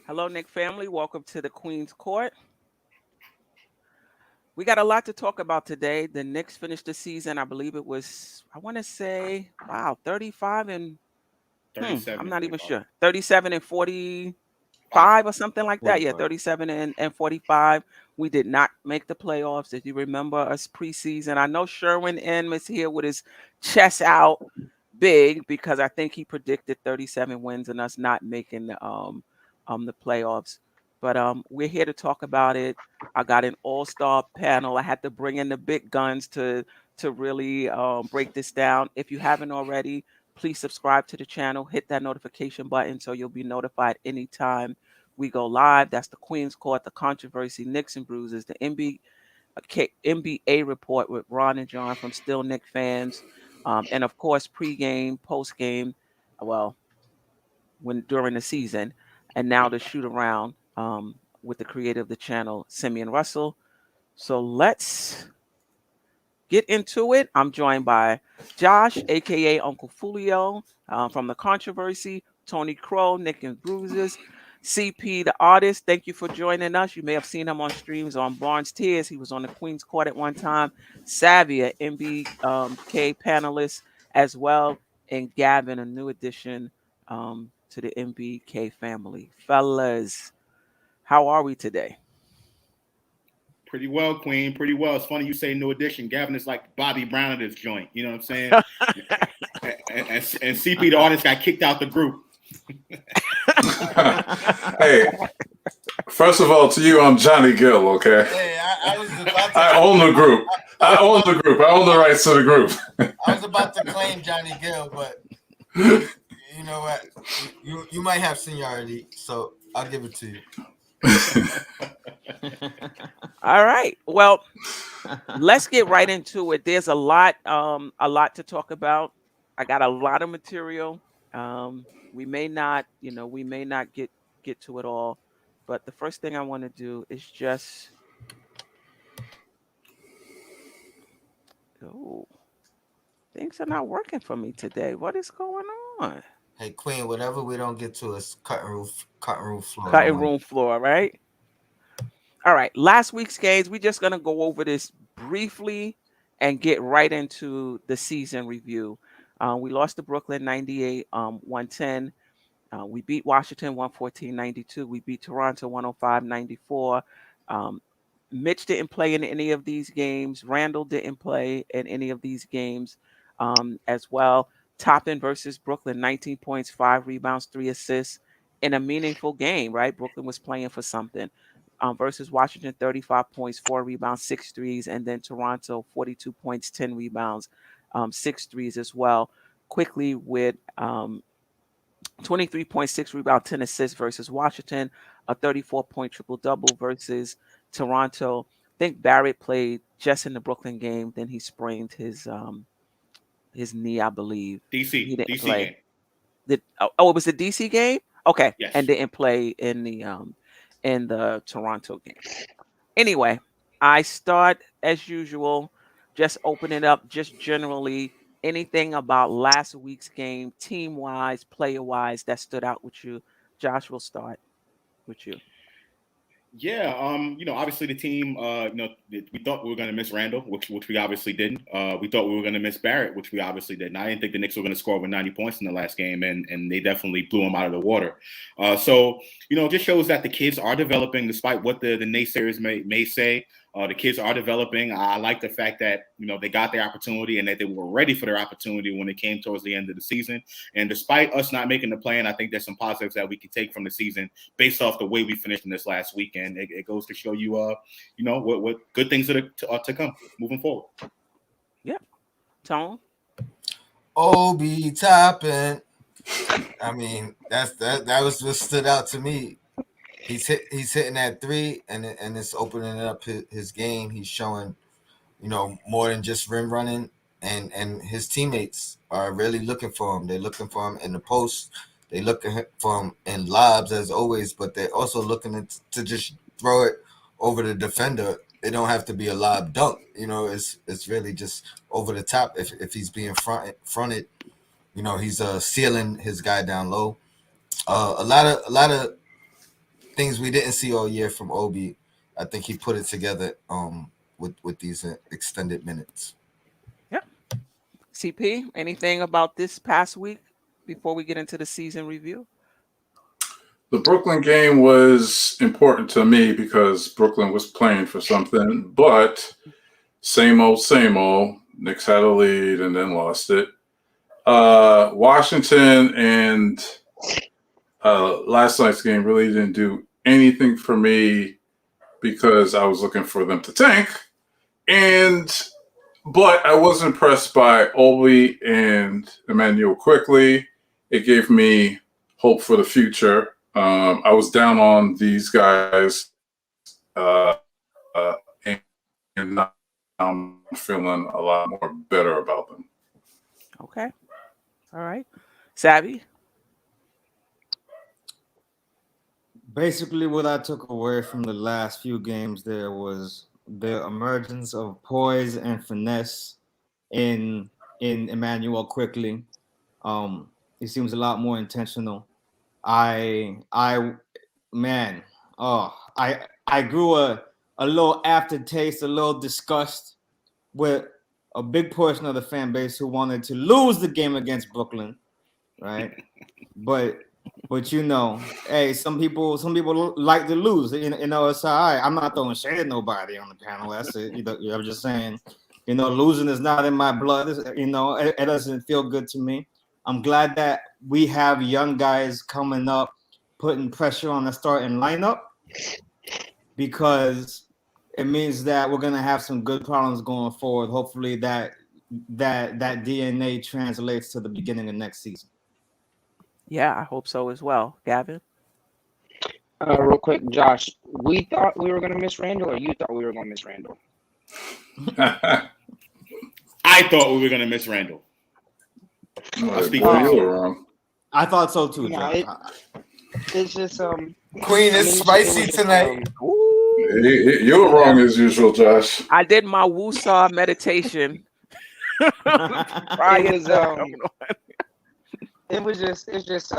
Hello, Nick family. Welcome to the Queen's Court. We got a lot to talk about today. The Knicks finished the season. I believe it was, I want to say, wow, 35 and, I'm 37 and not even 45. sure, 37 and 45 Five. or something like that. Yeah, 45. 37 and 45. We did not make the playoffs. If you remember us preseason, I know Sherwin M is here with his chest out big because I think he predicted 37 wins and us not making the playoffs. But we're here to talk about it. I got an all-star panel. I had to bring in the big guns to really break this down. If you haven't already, please subscribe to the channel. Hit that notification button so you'll be notified anytime we go live. That's the Queen's Court, the controversy, Knicks and Bruises, the NBA report with Ron and John from Still Nick fans, and of course pregame, postgame, well, when during the season, and now the shoot around with the creator of the channel, Simeon Russell. So let's get into it. I'm joined by Josh, aka Uncle Fulio, from the controversy, Tony Crow, Nick and Bruises, CP, the artist. Thank you for joining us. You may have seen him on streams on Barnes Tears. He was on the Queen's Court at one time. Savia, MBK panelist as well, and Gavin, a new addition to the MBK family. Fellas, how are we today? Pretty well, Queen. Pretty well. It's funny you say new edition. Gavin is like Bobby Brown at this joint. You know what I'm saying? and CP, the artist, got kicked out the group. Hey, first of all, to you, I'm Johnny Gill, okay? Hey, I was about to. I own the group. I own the rights to the group. I was about to claim Johnny Gill, but you know what? You might have seniority, so I'll give it to you. All right. Well, let's get right into it. There's a lot to talk about. I got a lot of material. We may not, get to it all, but the first thing I want to do is just oh, things are not working for me today. What is going on? Hey, Queen, whatever we don't get to is cutting room floor. Cutting room floor, right? All right. Last week's games, we're just gonna go over this briefly and get right into the season review. We lost to Brooklyn 98, 110. We beat Washington 114-92. We beat Toronto 105-94. Mitch didn't play in any of these games. Randall didn't play in any of these games as well. Toppin versus Brooklyn, 19 points, 5 rebounds, 3 assists in a meaningful game, right? Brooklyn was playing for something. Versus Washington, 35 points, 4 rebounds, 6 threes. And then Toronto, 42 points, 10 rebounds, 6 threes as well. Quickly with 23.6 rebound, 10 assists versus Washington, a 34-point triple-double versus Toronto. I think Barrett played just in the Brooklyn game. Then he sprained his knee, I believe. He didn't DC play. game. It was the DC game? Okay. Yes. And didn't play in the Toronto game. Anyway, I start as usual, just open it up, just generally anything about last week's game, team wise, player wise, that stood out with you. Josh, will start with you. Yeah, obviously the team, we thought we were going to miss Randall, which we obviously didn't. We thought we were going to miss Barrett, which we obviously didn't. I didn't think the Knicks were going to score over 90 points in the last game, and they definitely blew them out of the water. So it just shows that the kids are developing, despite what the naysayers may say. The kids are developing. I like the fact that, they got their opportunity and that they were ready for their opportunity when it came towards the end of the season. And despite us not making the play, I think there's some positives that we can take from the season based off the way we finished in this last weekend. It goes to show you, what good things are to come moving forward. Yeah. Tone? Obi Toppin. I mean, that was what stood out to me. He's hitting that three, and it's opening up his game. He's showing, more than just rim running, and his teammates are really looking for him. They're looking for him in the post. They looking for him in lobs as always, but they're also looking to just throw it over the defender. It don't have to be a lob dunk. It's really just over the top. If he's being fronted, he's sealing his guy down low. A lot of things we didn't see all year from Obi. I think he put it together with these extended minutes. Yeah. CP, anything about this past week before we get into the season review? The Brooklyn game was important to me because Brooklyn was playing for something, but same old, same old. Knicks had a lead and then lost it. Washington and last night's game really didn't do anything for me because I was looking for them to tank. But I was impressed by Obi and Emmanuel quickly. It gave me hope for the future. I was down on these guys, and now I'm feeling a lot more better about them. Okay. All right. Savvy? Basically, what I took away from the last few games there was the emergence of poise and finesse in Emmanuel quickly. He seems a lot more intentional. I man, I grew a little aftertaste, a little disgust with a big portion of the fan base who wanted to lose the game against Brooklyn, right? but hey, some people like to lose. It's all right. I'm not throwing shade at nobody on the panel. That's it. I'm just saying, losing is not in my blood. It doesn't feel good to me. I'm glad that we have young guys coming up, putting pressure on the starting lineup, because it means that we're gonna have some good problems going forward. Hopefully that DNA translates to the beginning of next season. Yeah, I hope so as well. Gavin? Real quick, Josh, we thought we were going to miss Randall, or you thought we were going to miss Randall? I thought we were going to miss Randall. I'll speak Boy, for you myself. were wrong. I thought so too, No, Josh. it's just Queen is spicy tonight. Ooh, You were wrong as usual, Josh. I did my Wusa meditation. Prior It was, to coming on. it's just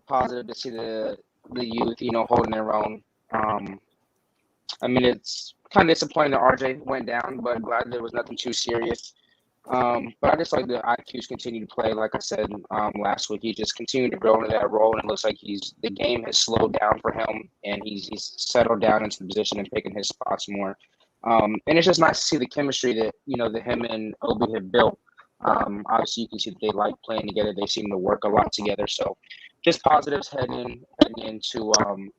positive to see the youth, holding their own. I mean, it's kind of disappointing that RJ went down, but glad there was nothing too serious. But I just like the IQs continue to play. Like I said last week, he just continued to grow into that role, and it looks like the game has slowed down for him, and he's settled down into the position and picking his spots more. And it's just nice to see the chemistry that that him and Obi have built. Obviously, you can see that they like playing together. They seem to work a lot together. So, just positives heading into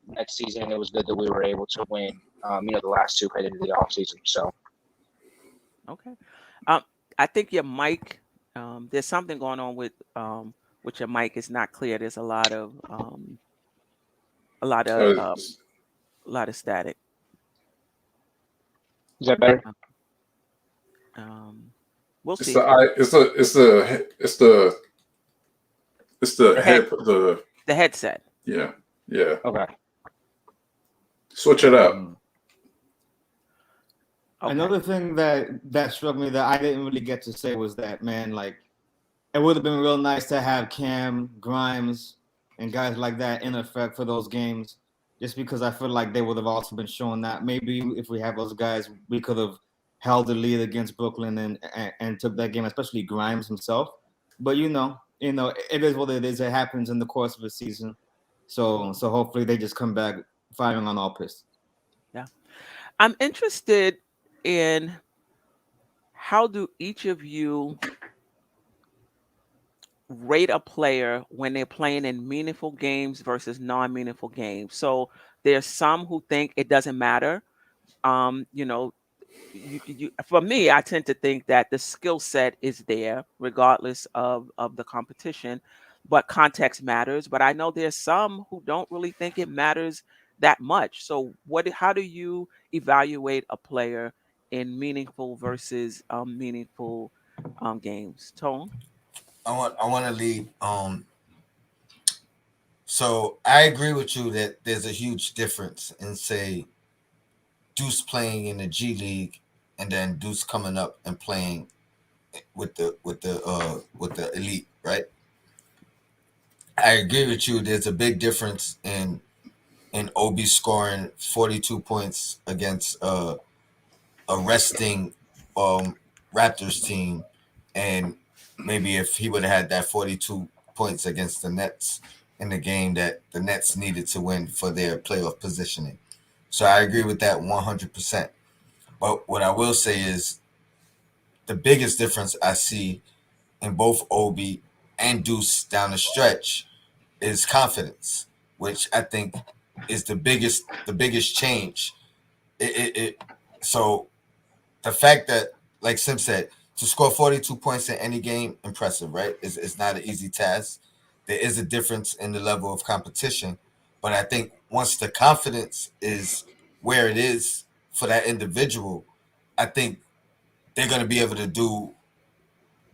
next season. It was good that we were able to win. The last two heading into the offseason. So, Okay. I think your mic, there's something going on with your mic. It's not clear. There's a lot of static. is that better? We'll It's see. the head, The headset. yeah. Okay. Switch it up. Okay. Another thing that struck me that I didn't really get to say was that, man, like, it would have been real nice to have Cam, Grimes, and guys like that in effect for those games, just because I feel like they would have also been showing that maybe if we have those guys, we could have held the lead against Brooklyn and took that game, especially Grimes himself. But it is what it is. It happens in the course of a season. So hopefully they just come back firing on all pistons. Yeah. I'm interested in how do each of you rate a player when they're playing in meaningful games versus non-meaningful games. So there's some who think it doesn't matter. For me, I tend to think that the skill set is there regardless of the competition, but context matters. But I know there's some who don't really think it matters that much. So how do you evaluate a player in meaningful versus meaningful games? Tone? I want to lead. So I agree with you that there's a huge difference in, say, Deuce playing in the G League and then Deuce coming up and playing with the elite, right? I agree with you. There's a big difference in and Obi scoring 42 points against a resting Raptors team, and maybe if he would have had that 42 points against the Nets in the game that the Nets needed to win for their playoff positioning. So I agree with that 100%. But what I will say is the biggest difference I see in both Obi and Deuce down the stretch is confidence, which I think is the biggest change. It so the fact that, like Sim said, to score 42 points in any game, impressive, right? It's not an easy task. There is a difference in the level of competition, but I think once the confidence is where it is for that individual, I think they're going to be able to do.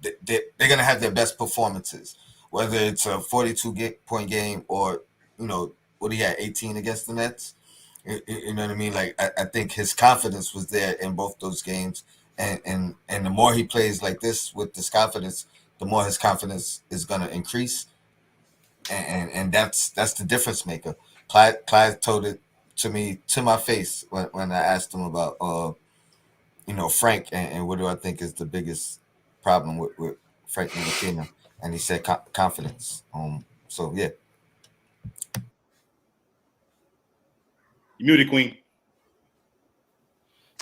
They're going to have their best performances, whether it's a 42 point game or what he had 18 against the Nets. You know what I mean? Like I think his confidence was there in both those games, and the more he plays like this with this confidence, the more his confidence is gonna increase, and that's the difference maker. Clyde told it to me to my face when I asked him about Frank and what do I think is the biggest problem with Frank Ntilikina, and he said confidence. So yeah. You muted, Queen.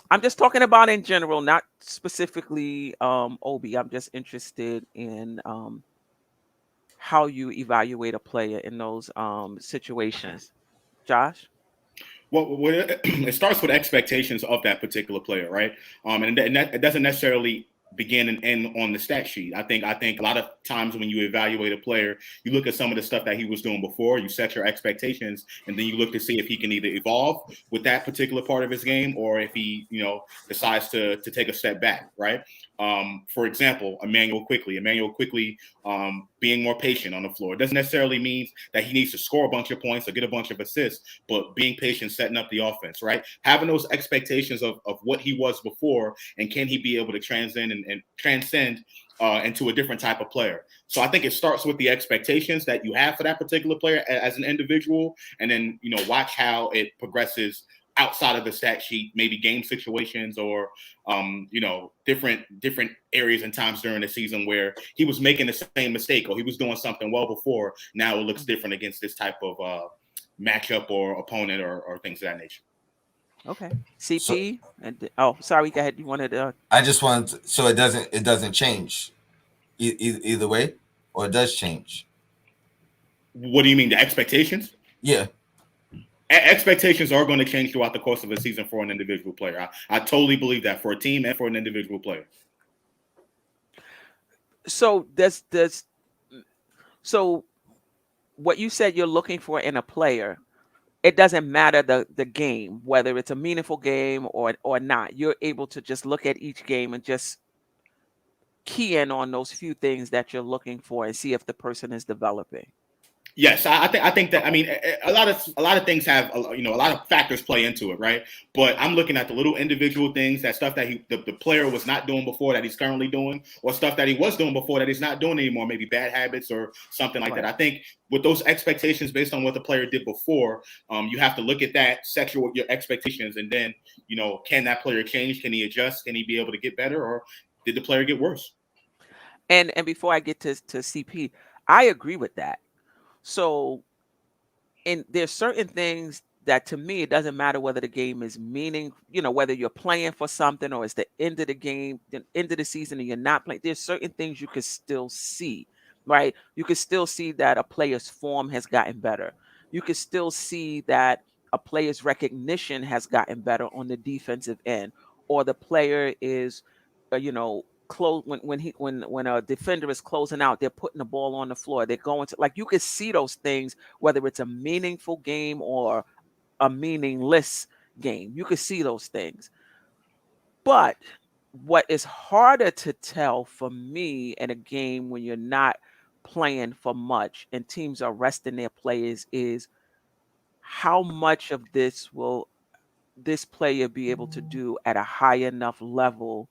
I'm just talking about in general, not specifically Obi. I'm just interested in how you evaluate a player in those situations. Josh? Well, it starts with expectations of that particular player, right? And that it doesn't necessarily begin and end on the stat sheet. I think a lot of times when you evaluate a player, you look at some of the stuff that he was doing before, you set your expectations, and then you look to see if he can either evolve with that particular part of his game or if he, decides to take a step back, right? For example, Emmanuel quickly being more patient on the floor. It doesn't necessarily mean that he needs to score a bunch of points or get a bunch of assists, but being patient, setting up the offense, right? Having those expectations of what he was before, and can he be able to and transcend into a different type of player. So I think it starts with the expectations that you have for that particular player as an individual, and then watch how it progresses outside of the stat sheet, maybe game situations or different areas and times during the season where he was making the same mistake or he was doing something well before. Now it looks different against this type of matchup or opponent or things of that nature. Okay. So CP and sorry, go ahead. You wanted to I just want so it doesn't change either way, or it does change. What do you mean, the expectations? Yeah. Expectations are going to change throughout the course of a season for an individual player. I totally believe that for a team and for an individual player. so does so what you said you're looking for in a player, it doesn't matter the game, whether it's a meaningful game or not. You're able to just look at each game and just key in on those few things that you're looking for and see if the person is developing. Yes, I think that, I mean, a lot of things have a lot of factors play into it, right? But I'm looking at the little individual things, that stuff that the player was not doing before that he's currently doing, or stuff that he was doing before that he's not doing anymore, maybe bad habits or something like that. Right. I think with those expectations based on what the player did before, you have to look at that, set your expectations, and then can that player change? Can he adjust? Can he be able to get better, or did the player get worse? And before I get to CP, I agree with that. So and there's certain things that to me it doesn't matter whether the game is whether you're playing for something or it's the end of the game, the end of the season, and you're not playing. There's certain things you can still see, right? You can still see that a player's form has gotten better. You can still see that a player's recognition has gotten better on the defensive end, or the player is, close when a defender is closing out, they're putting the ball on the floor. They're going to, like, you can see those things whether it's a meaningful game or a meaningless game. You can see those things. But what is harder to tell for me in a game when you're not playing for much and teams are resting their players is how much of this will this player be able to do at a high enough level,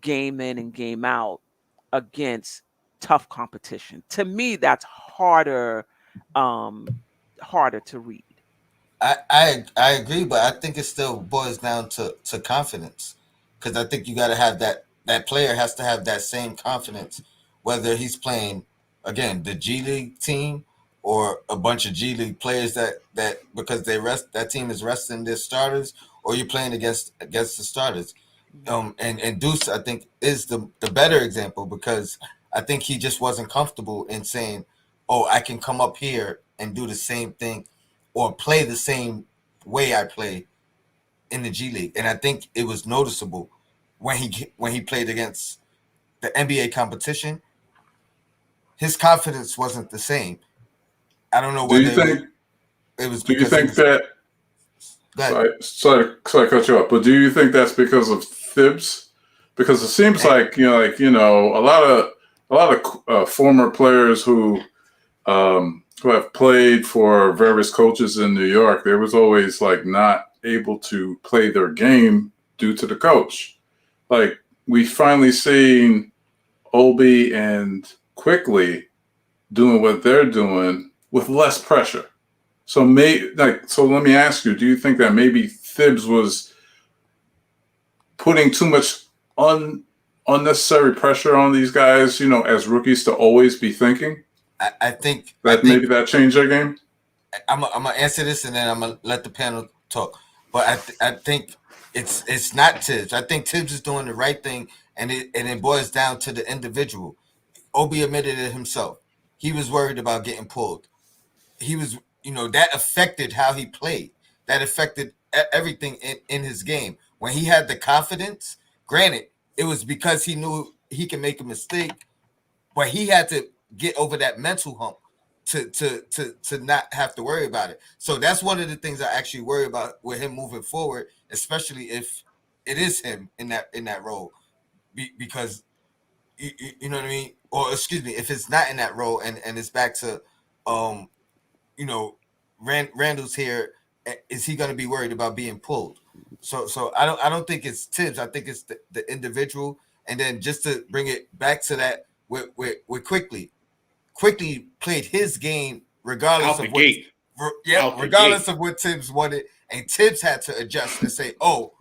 game in and game out, against tough competition. To me, that's harder to read. I agree, but I think it still boils down to confidence, because I think you got to have that player has to have that same confidence, whether he's playing again the G League team or a bunch of G League players that because that team is resting their starters, or you're playing against the starters. And Deuce, I think, is the better example, because I think he just wasn't comfortable in saying, "Oh, I can come up here and do the same thing, or play the same way I play in the G League." And I think it was noticeable when he played against the NBA competition. His confidence wasn't the same. I don't know Do you whether think? it was Do you because he think was. that? That Sorry to cut you off, but do you think that's because of Thibs? Because it seems and like a lot of former players who have played for various coaches in New York, they was always like not able to play their game due to the coach. Like we finally seen Obi and Quickly doing what they're doing with less pressure. So let me ask you: do you think that maybe Thibs was putting too much unnecessary pressure on these guys? As rookies to always be thinking I think that maybe that changed their game. I'm gonna answer this and then I'm gonna let the panel talk. But I think it's not Tibbs. I think Tibbs is doing the right thing, and it boils down to the individual. Obi admitted it himself. He was worried about getting pulled. He was, that affected how he played. That affected everything in his game. When he had the confidence, granted, it was because he knew he can make a mistake, but he had to get over that mental hump to not have to worry about it. So that's one of the things I actually worry about with him moving forward, especially if it is him in that role, because you know what I mean, or excuse me, if it's not in that role and it's back to um you know Randall's here, is he going to be worried about being pulled? So I don't think it's Tibbs. I think it's the individual. And then just to bring it back to that with Quickly played his game regardless Out the of what. gate. Yep, Out the regardless gate. of what Tibbs wanted, and Tibbs had to adjust and say, "Oh,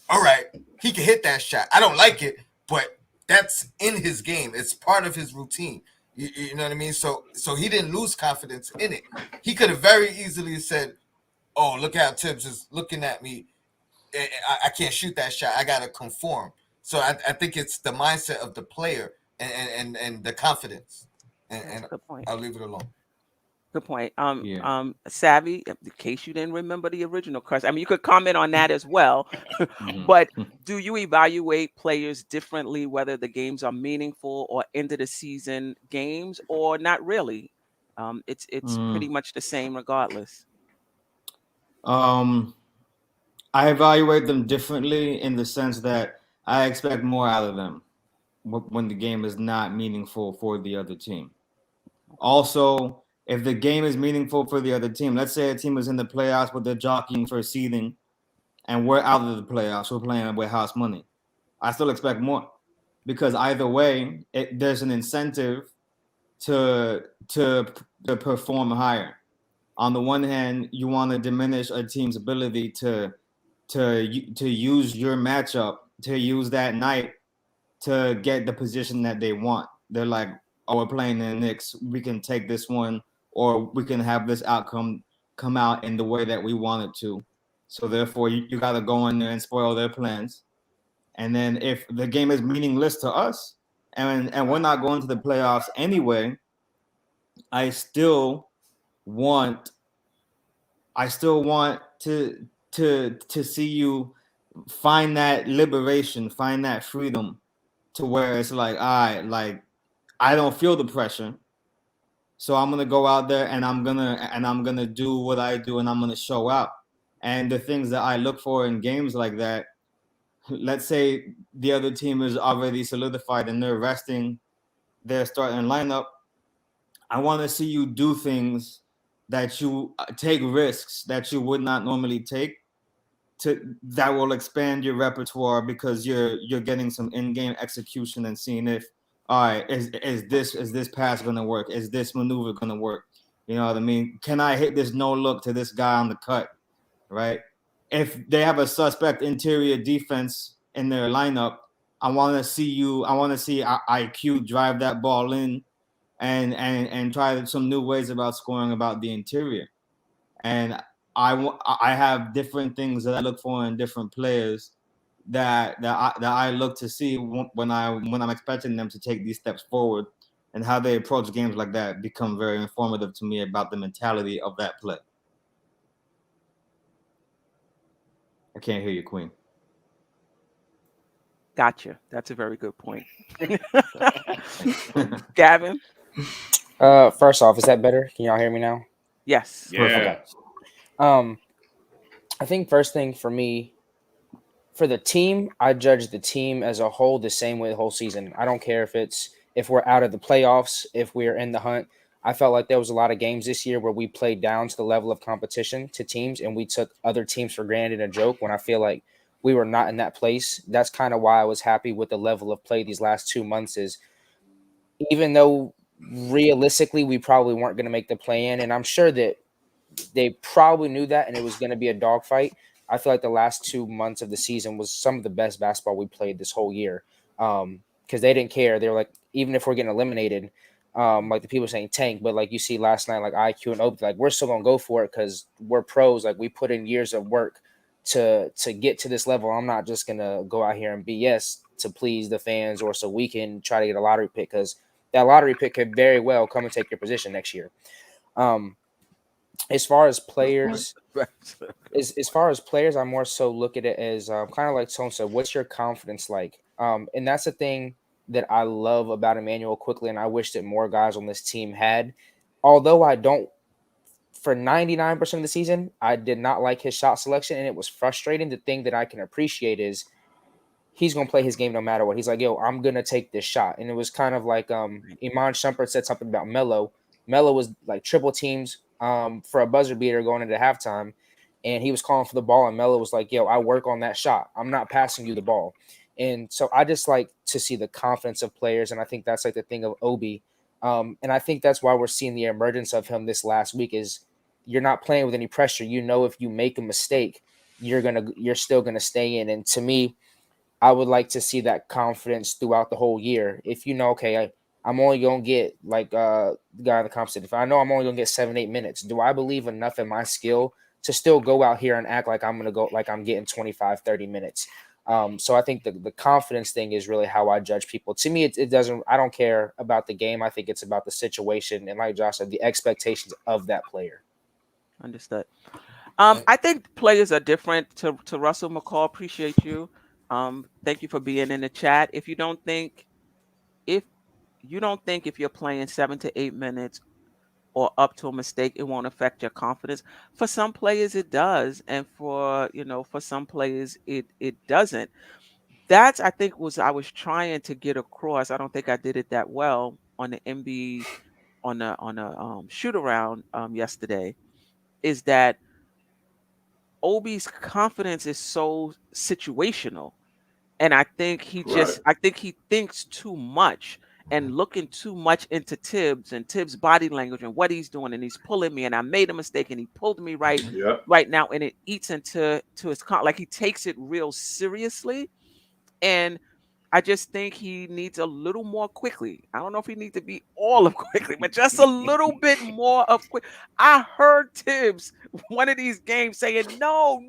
all right, he can hit that shot. I don't like it, but that's in his game. It's part of his routine." You know what I mean? So he didn't lose confidence in it. He could have very easily said, "Oh, look how Tibbs is looking at me. I can't shoot that shot. I gotta conform." So I think it's the mindset of the player and the confidence. And, That's a and good point. I'll leave it alone. Good point. Yeah. Savvy, in case you didn't remember the original question, I mean, you could comment on that as well. Mhm. But do you evaluate players differently, whether the games are meaningful or end of the season games, or not really? It's pretty Mm. much the same regardless. Um, I evaluate them differently in the sense that I expect more out of them when the game is not meaningful for the other team. Also, if the game is meaningful for the other team, let's say a team is in the playoffs but they're jockeying for seeding and we're out of the playoffs, we're playing with house money. I still expect more because either way, there's an incentive to to to perform higher. On the one hand, you want to diminish a team's ability to use your matchup, to use that night to get the position that they want. They're like, "Oh, we're playing the Knicks. We can take this one, or we can have this outcome come out in the way that we want it to." So therefore, you got to go in there and spoil their plans. And then if the game is meaningless to us, and we're not going to the playoffs anyway, I still want I still want to see you find that liberation, find that freedom to where it's like, all right, like I don't feel the pressure. So I'm gonna go out there and I'm gonna do what I do and I'm gonna show out. And the things that I look for in games like that, let's say the other team is already solidified and they're resting their starting lineup. I want to see you do things that you take risks that you would not normally take to that will expand your repertoire because you're getting some in-game execution and seeing if all right is this pass going to work, is this maneuver going to work, You know what I mean? Can I hit this no look to this guy on the cut? Right? If they have a suspect interior defense in their lineup, I want to see IQ drive that ball in and try some new ways about scoring about the interior. And I have different things that I look for in different players that I look to see when I'm expecting them to take these steps forward, and how they approach games like that become very informative to me about the mentality of that play. I can't hear you, Queen. Gotcha. That's a very good point. Gavin? First off, is that better? Can y'all hear me now? Yes. Yeah. I think first thing for me, for the team, I judge the team as a whole the same way the whole season. I don't care if we're out of the playoffs, if we're in the hunt. I felt like there was a lot of games this year where we played down to the level of competition to teams, and we took other teams for granted and a joke when I feel like we were not in that place. That's kind of why I was happy with the level of play these last 2 months, is even though realistically we probably weren't going to make the play in, and I'm sure that they probably knew that and it was going to be a dogfight. I feel like the last 2 months of the season was some of the best basketball we played this whole year, because they didn't care. They were like, even if we're getting eliminated, like the people saying tank, but like you see last night, like IQ and Oak, like we're still gonna go for it because we're pros. Like we put in years of work to get to this level. I'm not just gonna go out here and BS to please the fans or so we can try to get a lottery pick, because that lottery pick could very well come and take your position next year. As far as players, I more so look at it as kind of like Tone said, what's your confidence like? And that's the thing that I love about Emmanuel quickly, and I wish that more guys on this team had. Although I don't, for 99% of the season, I did not like his shot selection, and it was frustrating. The thing that I can appreciate is he's going to play his game no matter what. He's like, yo, I'm going to take this shot. And it was kind of like Iman Shumpert said something about Melo. Melo was like triple teams for a buzzer beater going into halftime, and he was calling for the ball, and Melo was like, yo, I work on that shot. I'm not passing you the ball. And so I just like to see the confidence of players, and I think that's like the thing of Obi. And I think that's why we're seeing the emergence of him this last week is you're not playing with any pressure. You know, if you make a mistake, you're still gonna stay in. And to me, I would like to see that confidence throughout the whole year. If you know, okay, I'm only gonna get like the guy in the comp said, if I know I'm only gonna get 7-8 minutes, do I believe enough in my skill to still go out here and act like I'm gonna go like I'm getting 25, 30 minutes? So I think the confidence thing is really how I judge people. To me, it doesn't. I don't care about the game. I think it's about the situation and, like Josh said, the expectations of that player. Understood. I think players are different. To Russell McCall, appreciate you. Thank you for being in the chat. If you don't think if you're playing 7 to 8 minutes or up to a mistake, it won't affect your confidence. For some players, it does, and for some players, it doesn't. That's I think was I was trying to get across. I don't think I did it that well on the MB on a shoot around yesterday. Is that Obi's confidence is so situational. And I think Right. I think he thinks too much and looking too much into Tibbs and Tibbs' body language and what he's doing. And he's pulling me, and I made a mistake, and he pulled me Yep. right now, and it eats into his like he takes it real seriously. And I just think he needs a little more quickly. I don't know if he needs to be all of quickly, but just a little bit more of quick. I heard Tibbs one of these games saying, no,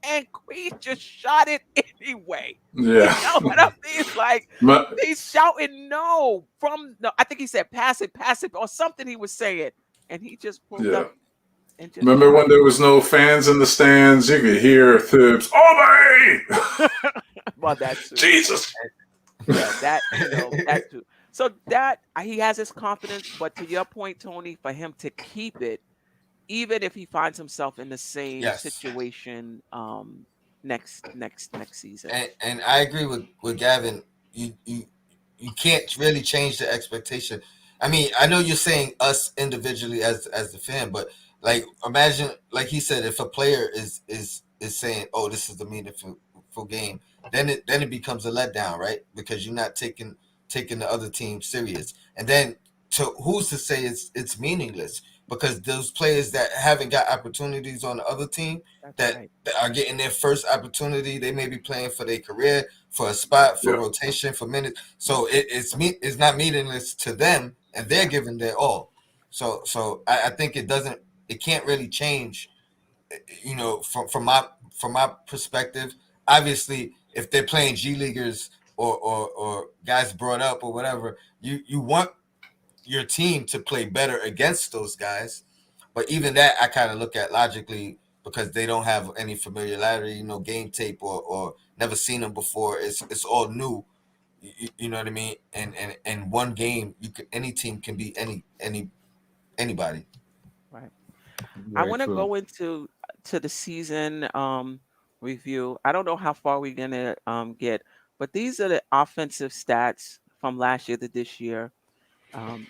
and he just shot it anyway. Yeah. You know what I mean? Like, But he's shouting no from no, I think he said pass it, or something he was saying. And he just pulled yeah. up and just Remember when there was no fans in the stands? You could hear Thibs, "Obey!" well, that's Jesus. Yeah, that too. So that he has his confidence, but to your point, Tony, for him to keep it, even if he finds himself in the same Yes. situation next season. And I agree with Gavin. You can't really change the expectation. I mean, I know you're saying us individually as the fan, but like imagine, like he said, if a player is saying, "Oh, this is the meaningful game," then it becomes a letdown, right? Because you're not taking the other team serious. And then to who's to say it's meaningless? because those players that haven't got opportunities on the other team That's that, right. that are getting their first opportunity, they may be playing for their career, for a spot, for Yeah. rotation, for minutes. So it's not meaningless to them, and they're giving their all. So I think it can't really change, from my perspective. Obviously, if they're playing G leaguers or guys brought up or whatever, you want your team to play better against those guys. But even that, I kind of look at logically, because they don't have any familiarity, game tape, or never seen them before. It's all new. You know what I mean? And one game, any team can beat anybody. Right. I Very want to true. go to the season review. I don't know how far we're gonna get, but these are the offensive stats from last year to this year.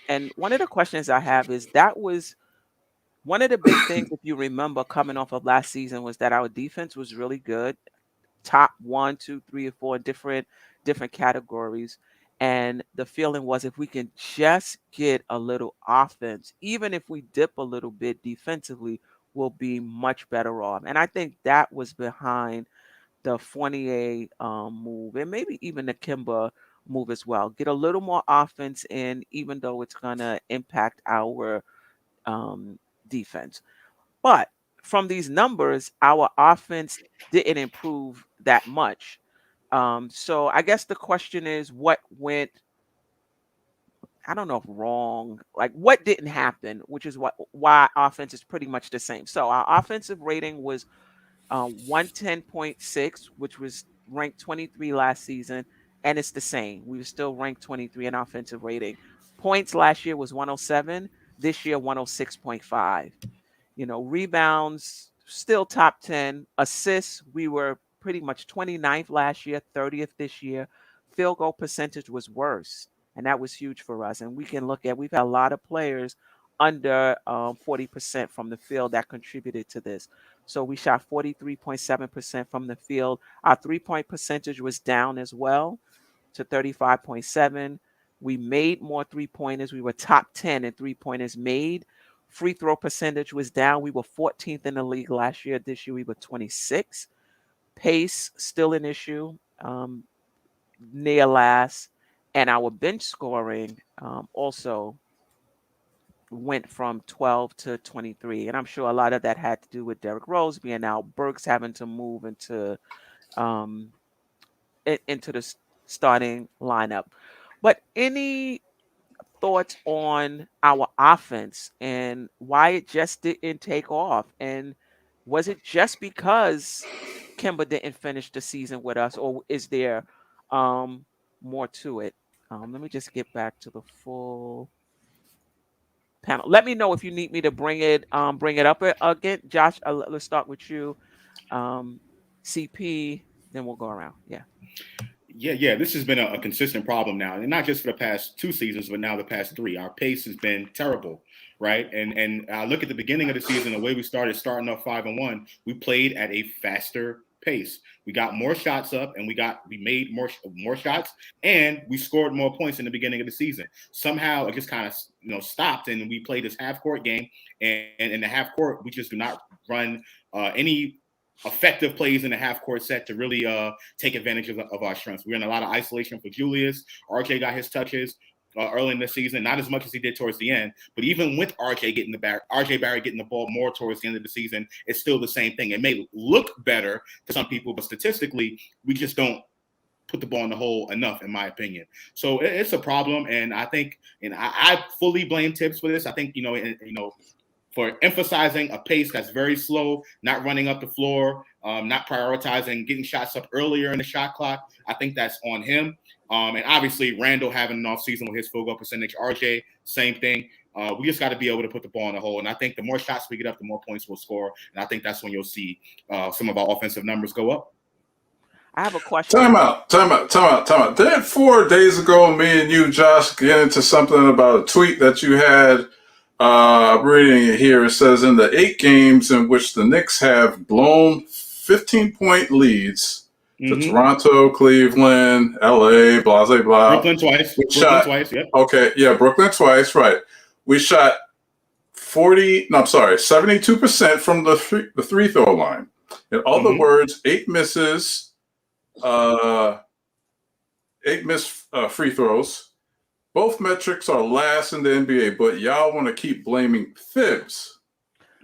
And one of the questions I have is that was one of the big things, if you remember, coming off of last season, was that our defense was really good, top one, two, three, or four different categories. And the feeling was if we can just get a little offense, even if we dip a little bit defensively, we'll be much better off. And I think that was behind the Fournier move, and maybe even the Kimba move as well. Get a little more offense in, even though it's gonna impact our um, defense. But from these numbers, our offense didn't improve that much. So I guess the question is what went, I don't know if wrong, like what didn't happen, which is why offense is pretty much the same. So our offensive rating was 110.6, which was ranked 23 last season, and it's the same. We were still ranked 23 in offensive rating. Points last year was 107, this year 106.5. Rebounds still top 10. Assists, we were pretty much 29th last year, 30th this year. Field goal percentage was worse, and that was huge for us. And we've had a lot of players under 40% from the field that contributed to this. So we shot 43.7% from the field. Our 3-point percentage was down as well to 35.7. We made more 3-pointers. We were top 10 in 3-pointers made. Free throw percentage was down. We were 14th in the league last year. This year we were 26th. Pace still an issue, near last. And our bench scoring also went from 12 to 23. And I'm sure a lot of that had to do with Derrick Rose being out, Burks having to move um, into the starting lineup. But any thoughts on our offense and why it just didn't take off? And was it just because Kimba didn't finish the season with us, or is there um, more to it? Let me just get back to the full panel. Let me know if you need me to bring it up again. Josh, let's start with you. Um, CP, then we'll go around. Yeah. Yeah. This has been a consistent problem now, and not just for the past 2 seasons, but now the past 3. Our pace has been terrible, right? And I look at the beginning of the season, the way we starting off 5-1. We played at a faster pace. We got more shots up, and we made more shots, and we scored more points in the beginning of the season. Somehow it just kind of stopped, and we played this half court game, and in the half court we just do not run any effective plays in the half court set to really take advantage of our strengths. We're in a lot of isolation for Julius. RJ got his touches early in the season, not as much as he did towards the end. But even with RJ Barrett getting the ball more towards the end of the season, it's still the same thing. It may look better to some people, but statistically, we just don't put the ball in the hole enough, in my opinion. So it's a problem, and I think, and I fully blame Tibbs for this. I think for emphasizing a pace that's very slow, not running up the floor, not prioritizing getting shots up earlier in the shot clock. I think that's on him. And obviously, Randle having an off season with his field goal percentage. RJ, same thing. We just got to be able to put the ball in the hole. And I think the more shots we get up, the more points we'll score. And I think that's when you'll see some of our offensive numbers go up. I have a question. Time out. Didn't 4 days ago, me and you, Josh, get into something about a tweet that you had? I'm reading it here. It says, in the 8 games in which the Knicks have blown 15-point leads to Toronto, Cleveland, LA, blah, blah, blah. Brooklyn twice. Yep. Okay, yeah, Brooklyn twice, right. We shot 72% from the free throw line. In other words, 8 misses, 8 missed free throws. Both metrics are last in the NBA, but y'all want to keep blaming Thibs.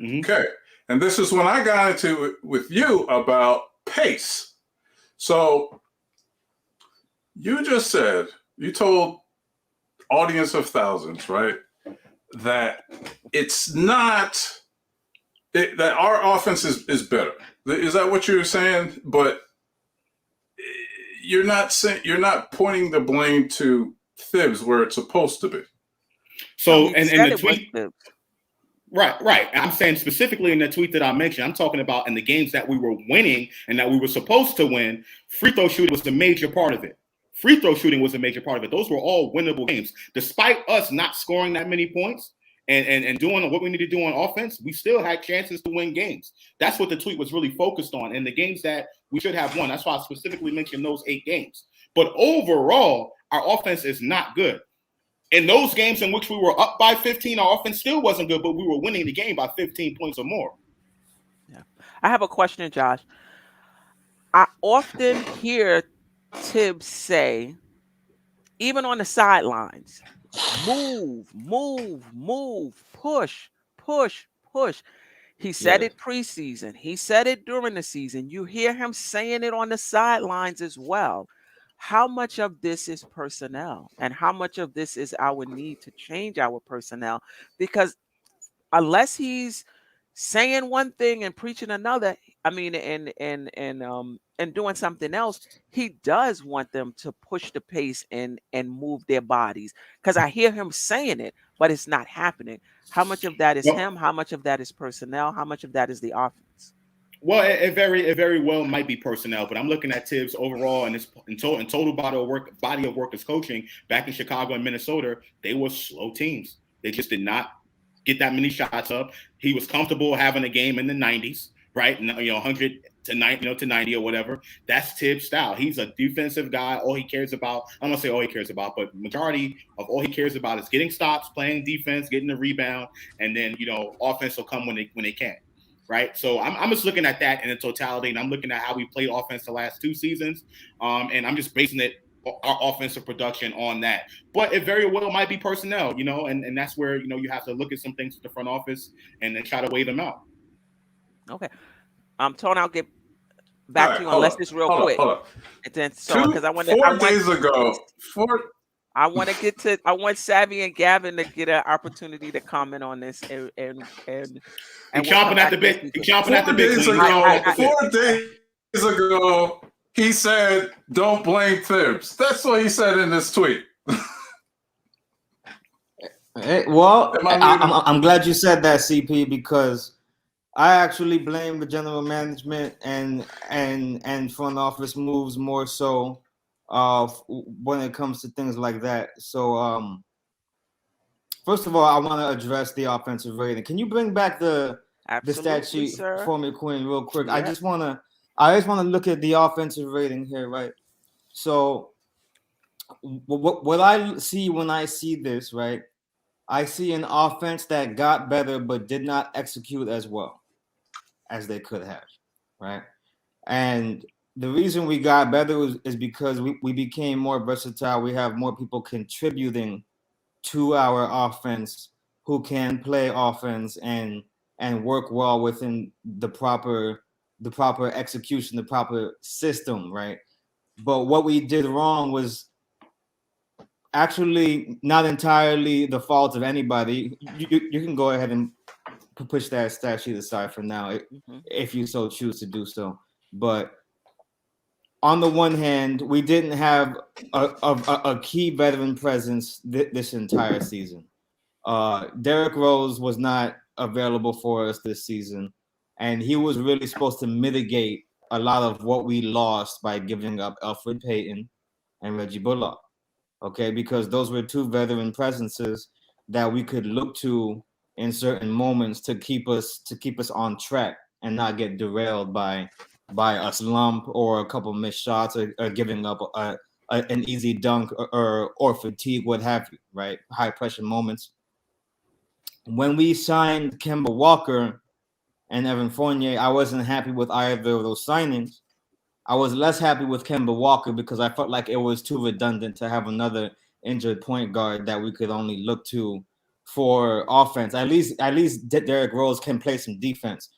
Okay. And this is when I got into it with you about pace. So you just said, you told audience of thousands, right, that it's not that our offense is better. Is that what you're saying? But you're not pointing the blame to Thibs where it's supposed to be. So and the tweet, right. I'm saying specifically in the tweet that I mentioned, I'm talking about in the games that we were winning and that we were supposed to win. Free throw shooting was a major part of it. Those were all winnable games, despite us not scoring that many points and doing what we need to do on offense. We still had chances to win games. That's what the tweet was really focused on, and the games that we should have won. That's why I specifically mentioned those 8 games. But overall, our offense is not good. In those games in which we were up by 15, our offense still wasn't good, but we were winning the game by 15 points or more. Yeah. I have a question, Josh. I often hear Tibbs say, even on the sidelines, move, push. He said it preseason. He said it during the season. You hear him saying it on the sidelines as well. How much of this is personnel and how much of this is our need to change our personnel? Because unless he's saying one thing and preaching another, I mean, and doing something else, he does want them to push the pace and move their bodies. Because I hear him saying it, but it's not happening. How much of that is him? How much of that is personnel? How much of that is the offense? Well, it very well might be personnel, but I'm looking at Tibbs overall and his total body of work as coaching back in Chicago and Minnesota. They were slow teams. They just did not get that many shots up. He was comfortable having a game in the 90s, right? 100 to 90, to 90 or whatever. That's Tibbs' style. He's a defensive guy. All he cares about, I'm gonna say all he cares about, but majority of all he cares about is getting stops, playing defense, getting the rebound, and then offense will come when they can. Right, so I'm just looking at that in the totality, and I'm looking at how we played offense the last 2 seasons, and I'm just basing our offensive production on that. But it very well might be personnel, and that's where you have to look at some things with the front office and then try to weigh them out. Okay, Tony, I'll get back to you unless it's real quick. Hold on. And then because I want 4 days ago. I want Savvy and Gavin to get an opportunity to comment on this and chomping at the bit. You're chomping at the bit. 4 days ago, he said, "Don't blame Thibs." That's what he said in this tweet. Well, I'm glad you said that, CP, because I actually blame the general management and front office moves more so when it comes to things like that. So, first of all, I want to address the offensive rating. Can you bring back the stat sheet for me, Quinn, real quick? Yeah. I just want to look at the offensive rating here, right? So, what I see when I see this, right? I see an offense that got better but did not execute as well as they could have, right? And the reason we got better is because we became more versatile. We have more people contributing to our offense who can play offense and work well within the proper execution, the proper system, right? But what we did wrong was actually not entirely the fault of anybody. You can go ahead and push that stat sheet aside for now if you so choose to do so. But on the one hand, we didn't have a key veteran presence this entire season. Derrick Rose was not available for us this season, and he was really supposed to mitigate a lot of what we lost by giving up Elfrid Payton and Reggie Bullock. Okay, because those were 2 veteran presences that we could look to in certain moments to keep us on track and not get derailed by a slump or a couple missed shots or giving up an easy dunk or fatigue, what have you, right? High pressure moments. when we signed Kemba Walker and Evan Fournier, I wasn't happy with either of those signings. I was less happy with Kemba Walker because I felt like it was too redundant to have another injured point guard that we could only look to for offense. At least Derrick Rose can play some defense.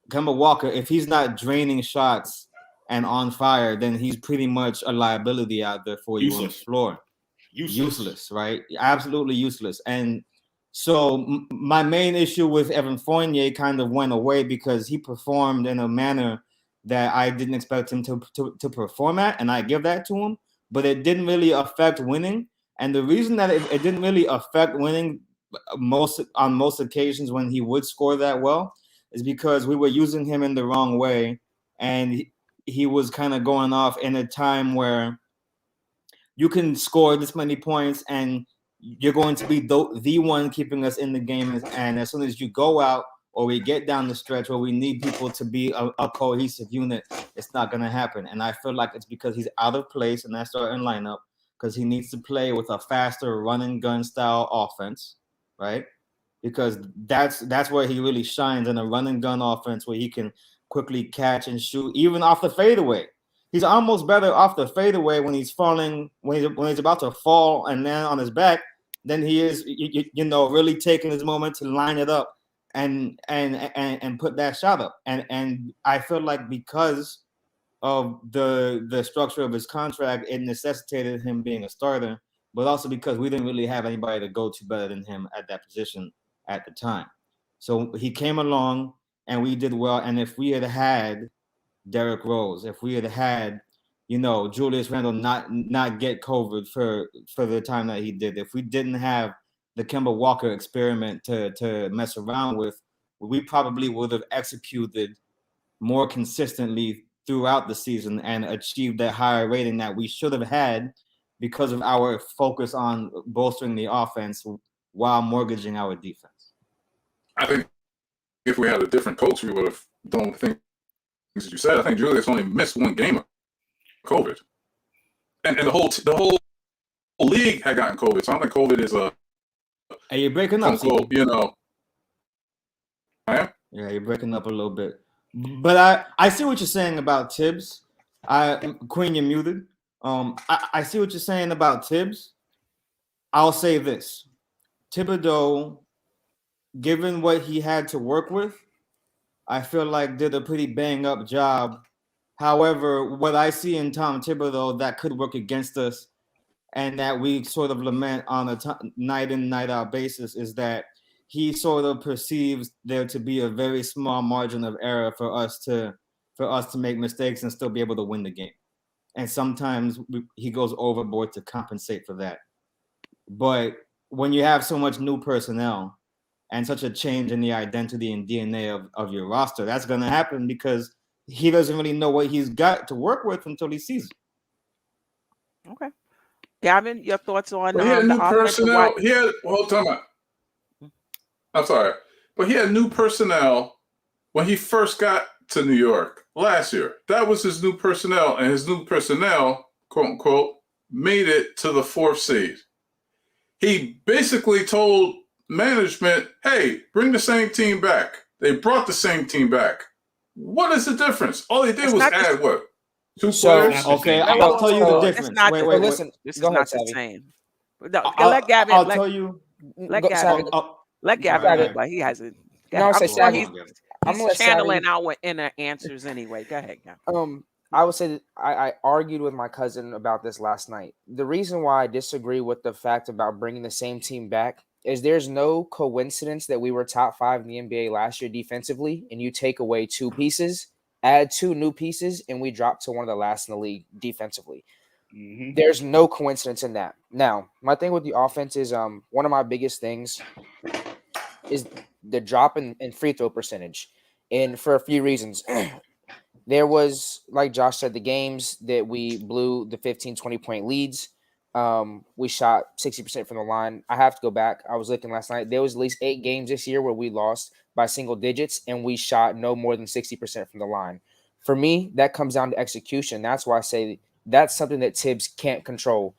Kemba Walker, if he's not draining shots and on fire, then he's pretty much a liability out there for you on the floor. Useless, right? Absolutely useless. And so my main issue with Evan Fournier kind of went away because he performed in a manner that I didn't expect him to perform at, and I give that to him. But it didn't really affect winning. And the reason that it didn't really affect winning on most occasions when he would score that well is because we were using him in the wrong way, and he was kind of going off in a time where you can score this many points and you're going to be the one keeping us in the game. And as soon as you go out or we get down the stretch where we need people to be a cohesive unit, it's not going to happen. And I feel like it's because he's out of place in that starting lineup because he needs to play with a faster run and gun style offense, right? Because that's where he really shines, in a run and gun offense where he can quickly catch and shoot, even off the fadeaway. He's almost better off the fadeaway when he's falling, when he's about to fall and land on his back, than he is, really taking his moment to line it up and put that shot up. And I feel like because of the structure of his contract, it necessitated him being a starter, but also because we didn't really have anybody to go to better than him at that position at the time. So he came along and we did well. And if we had had Derrick Rose, if we had Julius Randle not get COVID for the time that he did, if we didn't have the Kemba Walker experiment to mess around with, we probably would have executed more consistently throughout the season and achieved that higher rating that we should have had because of our focus on bolstering the offense while mortgaging our defense. I think if we had a different coach, we would have done things that you said. I think Julius only missed one game of COVID, and the whole league had gotten COVID. So I think COVID is a. Hey, you're breaking up, I am. Yeah, you're breaking up a little bit, but I see what you're saying about Tibbs. Queen, you're muted. I see what you're saying about Tibbs. I'll say this: Thibodeau, given what he had to work with, I feel like did a pretty bang up job. However, what I see in Tom Thibodeau that could work against us and that we sort of lament on a night in, night out basis is that he sort of perceives there to be a very small margin of error for us to make mistakes and still be able to win the game. And sometimes he goes overboard to compensate for that. But when you have so much new personnel and such a change in the identity and DNA of your roster, that's going to happen because he doesn't really know what he's got to work with until he sees it. Okay. Gavin, your thoughts on he had the new personnel. He had time out. I'm sorry, but he had new personnel when he first got to New York last year. That was his new personnel, and his new personnel, quote unquote, made it to the 4th seed. He basically told management, "Hey, bring the same team back." They brought the same team back. What is the difference? All they did was add what? 2 players? Okay, I'll tell you the difference. Wait, listen. This is Go ahead, not the Savvy. same. No, let Gavin. I'll tell you. Let Go, Gavin. Savvy. Let Gavin. Right. Like he hasn't. No, say Savvy. He's I'm gonna let channeling Savvy. our inner answers anyway. Go ahead, Gavin. I would say that I argued with my cousin about this last night. The reason why I disagree with the fact about bringing the same team back is there's no coincidence that we were top 5 in the NBA last year defensively, and you take away 2 pieces, add 2 new pieces, and we drop to one of the last in the league defensively. Mm-hmm. There's no coincidence in that. Now, my thing with the offense is one of my biggest things is the drop in free throw percentage, and for a few reasons. There was, like Josh said, the games that we blew the 15, 20-point leads. We shot 60% from the line. I have to go back. I was looking last night. There was at least 8 games this year where we lost by single digits, and we shot no more than 60% from the line. For me, that comes down to execution. That's why I say that's something that Tibbs can't control.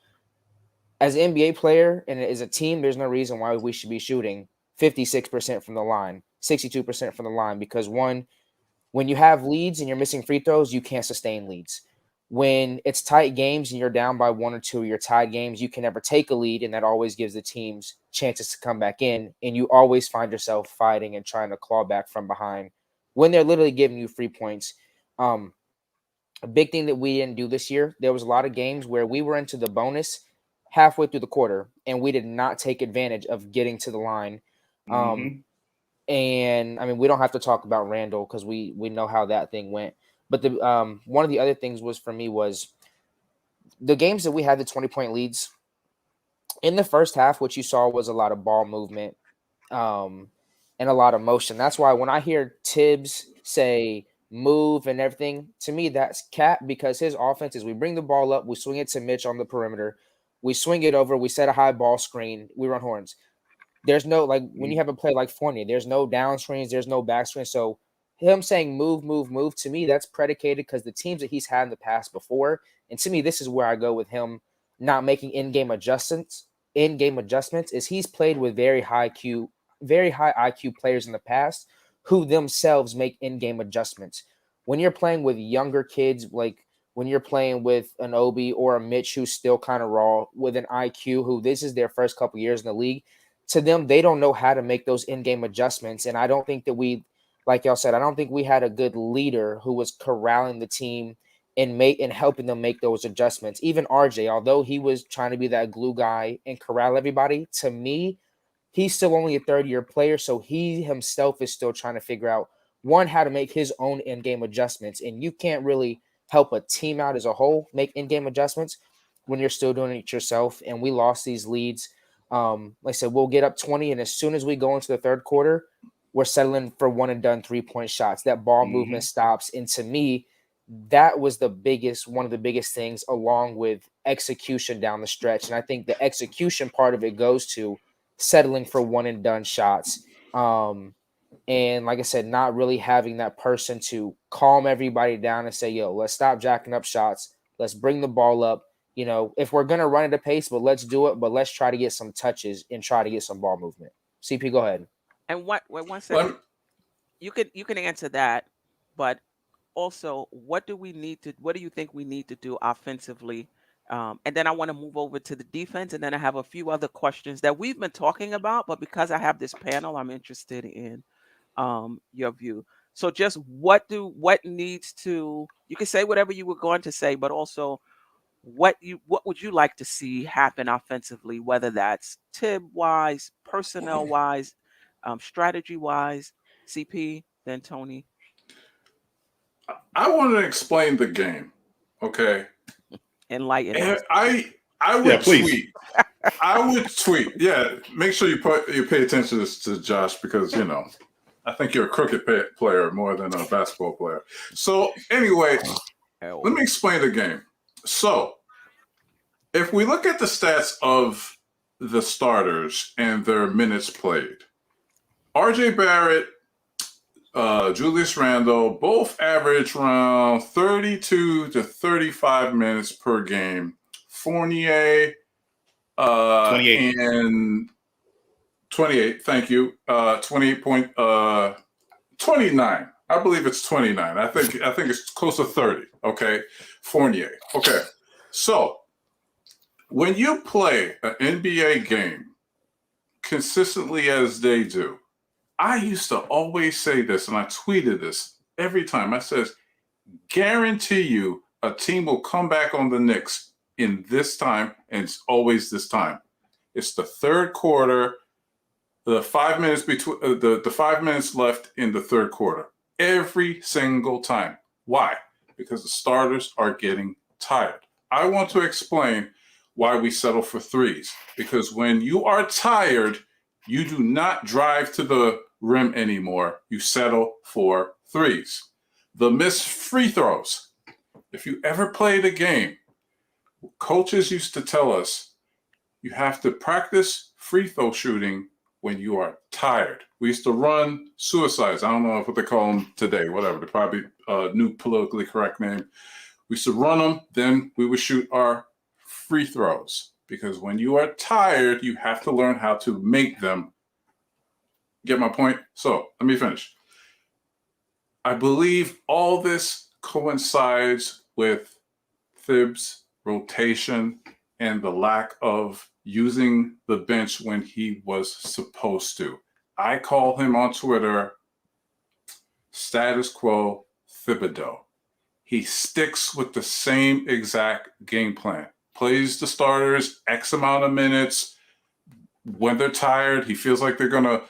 As an NBA player and as a team, there's no reason why we should be shooting 56% from the line, 62% from the line, because one, when you have leads and you're missing free throws, you can't sustain leads. When it's tight games and you're down by 1 or 2, you're tied games, you can never take a lead, and that always gives the teams chances to come back in, and you always find yourself fighting and trying to claw back from behind when they're literally giving you free points. A big thing that we didn't do this year, there was a lot of games where we were into the bonus halfway through the quarter, and we did not take advantage of getting to the line. Mm-hmm. And I mean, we don't have to talk about Randle because we know how that thing went. But the one of the other things was for me was the games that we had the 20-point leads in the first half. What you saw was a lot of ball movement and a lot of motion. That's why when I hear Tibbs say move and everything, to me that's cap, because his offense is we bring the ball up, we swing it to Mitch on the perimeter, we swing it over, we set a high ball screen, we run horns. There's no, like, when you have a play like Fournier, there's no down screens, there's no back screens. So him saying move, move, move, to me, that's predicated because the teams that he's had in the past before, and to me, this is where I go with him not making in-game adjustments, is he's played with very high IQ players in the past who themselves make in-game adjustments. When you're playing with younger kids, like when you're playing with an Obi or a Mitch who's still kind of raw with an IQ, who this is their first couple years in the league, to them, they don't know how to make those in-game adjustments. And I don't think that we, like y'all said, I don't think we had a good leader who was corralling the team and helping them make those adjustments. Even RJ, although he was trying to be that glue guy and corral everybody, to me, he's still only a third-year player, so he himself is still trying to figure out, one, how to make his own in-game adjustments. And you can't really help a team out as a whole make in-game adjustments when you're still doing it yourself. And we lost these leads. Like I said, we'll get up 20, and as soon as we go into the third quarter, we're settling for one and done 3-point shots. That ball movement stops. And to me, that was one of the biggest things, along with execution down the stretch. And I think the execution part of it goes to settling for one and done shots. And like I said, not really having that person to calm everybody down and say, yo, let's stop jacking up shots. Let's bring the ball up. You know, if we're going to run at a pace, but let's do it, but let's try to get some touches and try to get some ball movement. CP, go ahead. And wait 1 second. You can answer that, but also, what do you think we need to do offensively? And then I want to move over to the defense, and then I have a few other questions that we've been talking about, but because I have this panel, I'm interested in your view. So just what needs to, you can say whatever you were going to say, but also what would you like to see happen offensively, whether that's tib wise, personnel wise, strategy wise. CP, then Tony. I want to explain the game, okay? Enlighten us. I would tweet. I would tweet. Yeah, make sure you pay attention to Josh, because I think you're a cricket player more than a basketball player. So anyway, let me explain the game. So if we look at the stats of the starters and their minutes played, RJ Barrett, Julius Randle both average around 32 to 35 minutes per game. Fournier 28. And 28, thank you. 29. I believe it's 29. I think it's close to 30. Okay. Fournier. Okay. So when you play an NBA game consistently as they do, I used to always say this, and I tweeted this every time. I says, guarantee you a team will come back on the Knicks in this time, and it's always this time. It's the third quarter, the 5 minutes between the 5 minutes left in the third quarter. Every single time. Why? Because the starters are getting tired. I want to explain why we settle for threes. Because when you are tired, you do not drive to the rim anymore. You settle for threes. The missed free throws. If you ever played a game, coaches used to tell us you have to practice free throw shooting when you are tired. We used to run suicides. I don't know what they call them today, whatever. They're probably a new politically correct name. We used to run them, then we would shoot our free throws. Because when you are tired, you have to learn how to make them Get my point? So let me finish. I believe all this coincides with Thibs' rotation and the lack of using the bench when he was supposed to. I call him on Twitter status quo Thibodeau. He sticks with the same exact game plan. Plays the starters X amount of minutes. When they're tired, he feels like they're gonna,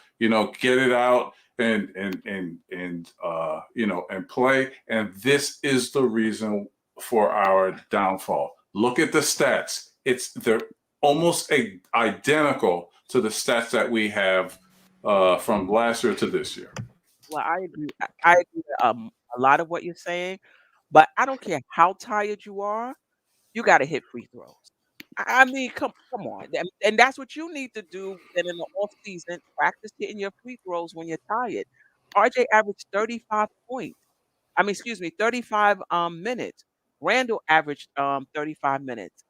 get it out and play. And this is the reason for our downfall. Look at the stats. They're almost identical to the stats that we have from last year to this year. Well, I agree. I agree with, a lot of what you're saying, but I don't care how tired you are. You got to hit free throws. I mean, come on, and that's what you need to do. Then in the off season, practice hitting your free throws when you're tired. RJ averaged 35 points. I mean, excuse me, 35 minutes. Randall averaged 35 minutes.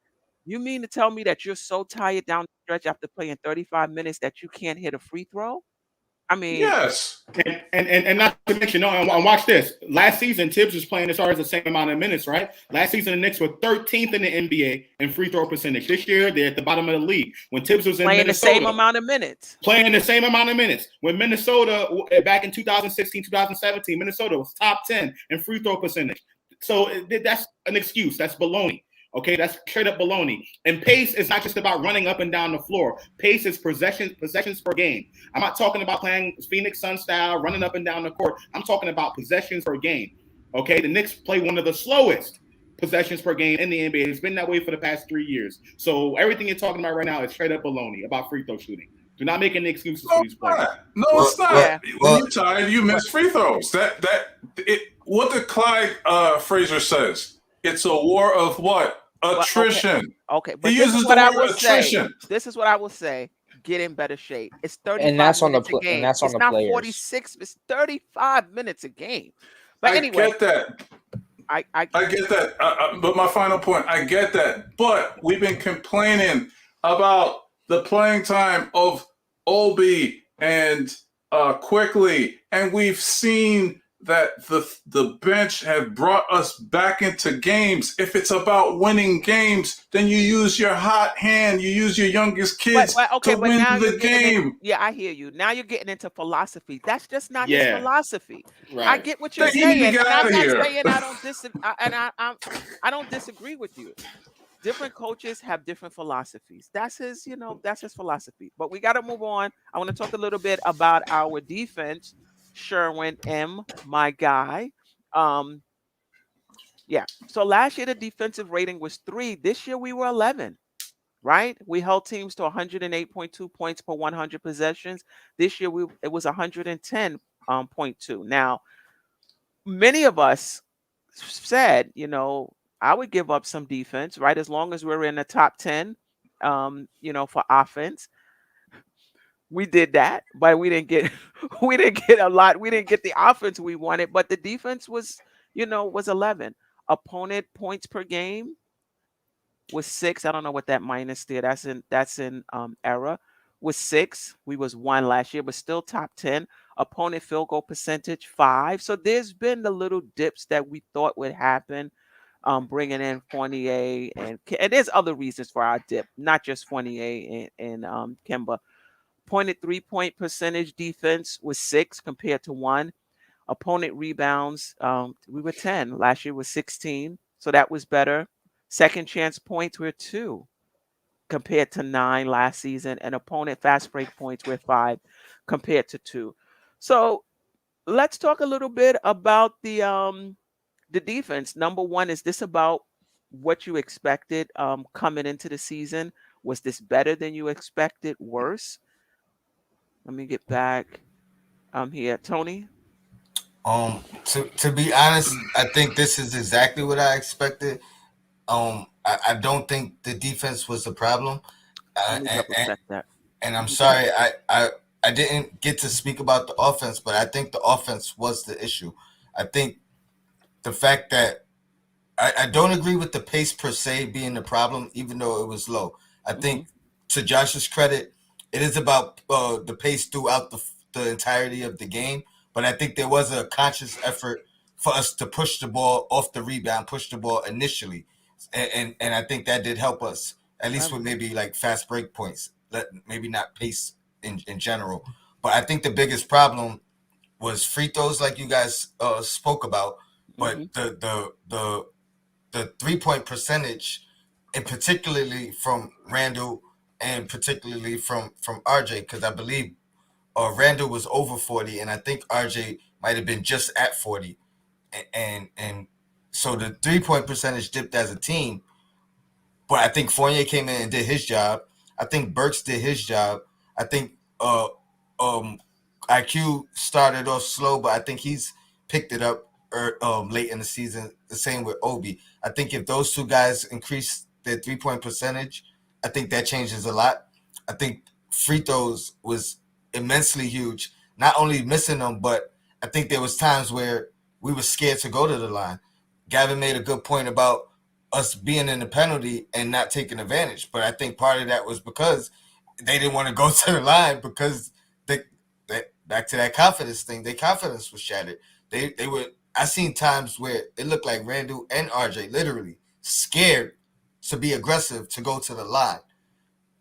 You mean to tell me that you're so tired down the stretch after playing 35 minutes that you can't hit a free throw? I mean, Yes. And not to mention, and watch this. Last season, Tibbs was playing as far as the same amount of minutes, right? Last season, the Knicks were 13th in the NBA in free throw percentage. This year, they're at the bottom of the league. When Tibbs was in playing Minnesota, the same amount of minutes. playing the same amount of minutes. When Minnesota, back in 2016, 2017, Minnesota was top 10 in free throw percentage. So that's an excuse. That's baloney. Okay, that's straight up baloney. And pace is not just about running up and down the floor. Pace is possessions per game. I'm not talking about playing Phoenix Sun style, running up and down the court. I'm talking about possessions per game. Okay, the Knicks play one of the slowest possessions per game in the NBA. It's been that way for the past 3 years. So everything you're talking about right now is straight up baloney about free throw shooting. Do not make any excuses for these players. No, it's not. Yeah. When you're tired, you miss free throws. What the Clyde Fraser says. It's a war of what? Attrition. Okay, but He this uses is what the I word will attrition. say. This is what I will say. Get in better shape. It's 35 And that's on the minutes a game. and that's on It's the not players. 46. It's 35 minutes a game. But I anyway, get that. I get that. But my final point, I get that. But we've been complaining about the playing time of Obi and Quickly, and we've seen that the bench have brought us back into games. If it's about winning games, then you use your hot hand. You use your youngest kids to win the game. Yeah, I hear you. Now you're getting into philosophy. That's just not his Yeah. philosophy. Right. I get what you're Then you need to saying, get and out I'm of not here. saying I don't I don't disagree with you. Different coaches have different philosophies. That's his philosophy. But we got to move on. I want to talk a little bit about our defense. Sherwin M, my guy. Yeah. So last year the defensive rating was 3. This year we were 11. Right? We held teams to 108.2 points per 100 possessions. This year it was 110.2. Now, many of us said, I would give up some defense, right? As long as we're in the top 10, for offense. We did that, but we didn't get a lot. We didn't get the offense we wanted, but the defense was 11. Opponent points per game was 6. I don't know what that minus there. That's in error. Was 6. We was 1 last year, but still top 10. Opponent field goal percentage 5. So there's been the little dips that we thought would happen. Bringing in Fournier and there's other reasons for our dip, not just Fournier and Kemba. Opponent 3-point percentage defense was 6 compared to 1. Opponent rebounds, we were 10. Last year was 16, so that was better. Second chance points were 2 compared to 9 last season, and opponent fast break points were 5 compared to 2. So let's talk a little bit about the defense. Number one, is this about what you expected coming into the season? Was this better than you expected? Worse? Let me get back here. Tony? To be honest, I think this is exactly what I expected. I don't think the defense was the problem. Let me double check that. And I'm sorry, I didn't get to speak about the offense, but I think the offense was the issue. I think the fact that I don't agree with the pace per se being the problem, even though it was low. I think, to Josh's credit, it is about the pace throughout the entirety of the game, but I think there was a conscious effort for us to push the ball off the rebound, push the ball initially, and I think that did help us at least with maybe like fast break points, maybe not pace in general. But I think the biggest problem was free throws, like you guys spoke about, but the 3-point percentage, and particularly from Randle and particularly from RJ, because I believe Randle was over 40, and I think RJ might have been just at 40, and so the 3-point percentage dipped as a team. But I think Fournier came in and did his job. I think Burks did his job. I think IQ started off slow, but I think he's picked it up late in the season. The same with Obi. I think if those two guys increase their 3-point percentage, I think that changes a lot. I think free throws was immensely huge. Not only missing them, but I think there was times where we were scared to go to the line. Gavin made a good point about us being in the penalty and not taking advantage. But I think part of that was because they didn't want to go to the line because back to that confidence thing, their confidence was shattered. They were. I seen times where it looked like Randle and RJ literally scared to be aggressive to go to the line,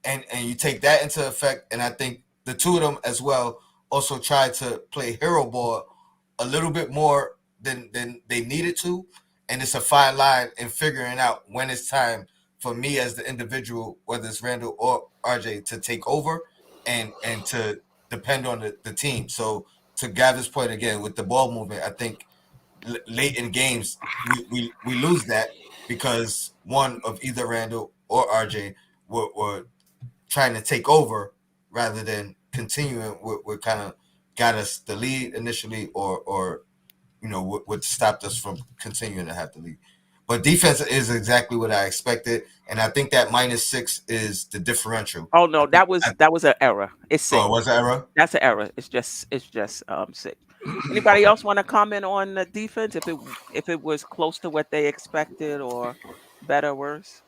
and you take that into effect, and I think the two of them as well also tried to play hero ball a little bit more than they needed to. And it's a fine line in figuring out when it's time for me as the individual, whether it's Randle or RJ, to take over and to depend on the team. So to Gavin's point again, with the ball movement, I think late in games we lose that because one of either Randle or RJ were trying to take over rather than continuing what kind of got us the lead initially or what stopped us from continuing to have the lead. But defense is exactly what I expected, and I think that -6 is the differential. Oh no, that was an error. It's 6. Oh, was that error? That's an error. It's just 6. Anybody else want to comment on the defense if it was close to what they expected or better or worse?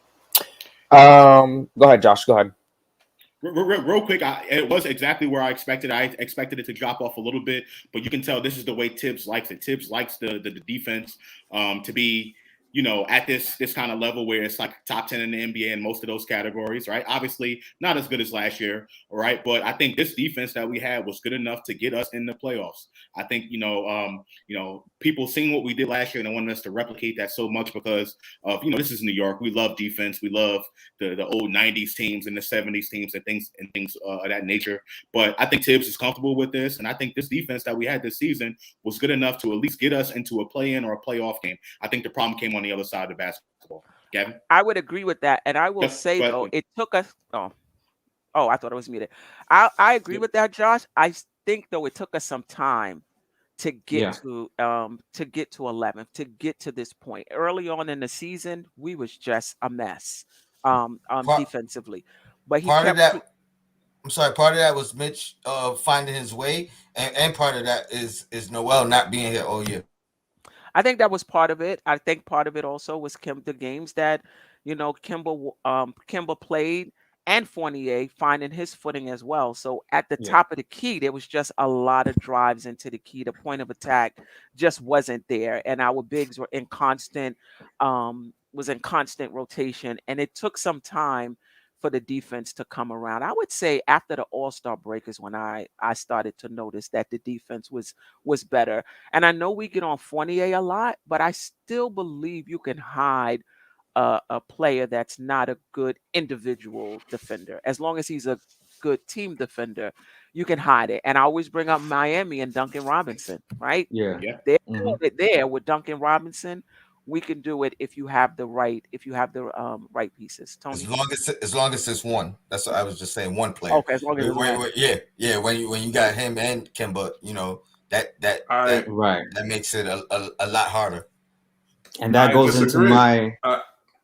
Go ahead, Josh. Go ahead. Real quick, it was exactly where I expected. I expected it to drop off a little bit, but you can tell this is the way Tibbs likes it. Tibbs likes the defense to be, at this kind of level where it's like top 10 in the NBA in most of those categories, right? Obviously, not as good as last year, right? But I think this defense that we had was good enough to get us in the playoffs. I think, people seeing what we did last year and they wanted us to replicate that so much because of, this is New York. We love defense. We love the old 90s teams and the 70s teams and things of that nature. But I think Tibbs is comfortable with this. And I think this defense that we had this season was good enough to at least get us into a play-in or a playoff game. I think the problem came on the other side of the basketball. Gavin? I would agree with that. And I will say, though, it took us – I thought it was muted. I agree with that, Josh. I think, though, it took us some time to get to 11th, to get to this point. Early on in the season, we was just a mess defensively. But part of that was Mitch finding his way, and part of that is Noel not being here all year. I think that was part of it. I think part of it also was the games that, Kimba played and Fournier finding his footing as well. So at the top of the key, there was just a lot of drives into the key. The point of attack just wasn't there. And our bigs were in constant rotation. And it took some time for the defense to come around. I would say after the All-Star break is when I started to notice that the defense was better. And I know we get on Fournier a lot, but I still believe you can hide a player that's not a good individual defender. As long as he's a good team defender, you can hide it. And I always bring up Miami and Duncan Robinson, right? Yeah. They're doing it there with Duncan Robinson. We can do it if you have the right right pieces. Tony, as long as it's one. That's what I was just saying. One player. Okay, as long as it's one. Yeah. When you got him and Kimba, that makes it a lot harder. And that goes into my.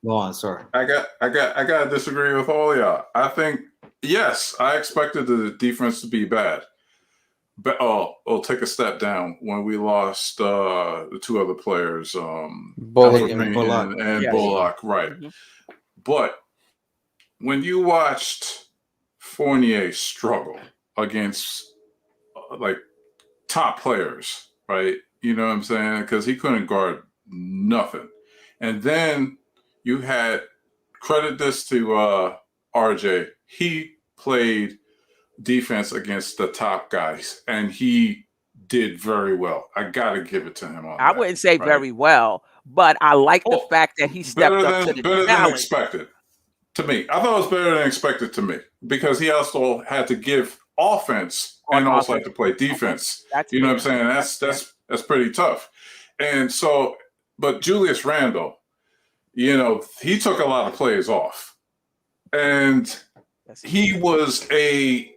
Go on, sorry. I gotta disagree with all y'all. I think yes, I expected the defense to be bad. But take a step down when we lost the two other players, Bullock and Bullock, right? Mm-hmm. But when you watched Fournier struggle against like top players, right? You know what I'm saying? Because he couldn't guard nothing. And then you had credit this to RJ. He played defense against the top guys, and he did very well. I gotta give it to him on I that. wouldn't say right? very well, but I like the Oh, fact that he stepped up to the better than challenge. expected to me. I thought it was better than expected to me because he also had to give offense On and also had offense. to play defense. That's You know what fair. I'm saying? That's pretty tough. And so, but Julius Randle, you know, he took a lot of plays off, and Yes, he did. was a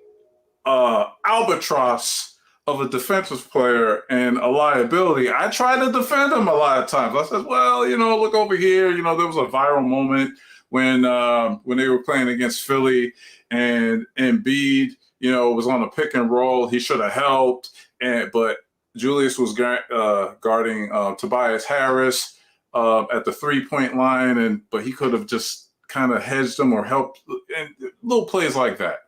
albatross of a defensive player and a liability. I tried to defend him a lot of times. I said, well, you know, look over here. You know, there was a viral moment when they were playing against Philly and Embiid, you know, was on a pick and roll. He should have helped, but Julius was guarding Tobias Harris at the 3-point line, but he could have just kind of hedged him or helped, and little plays like that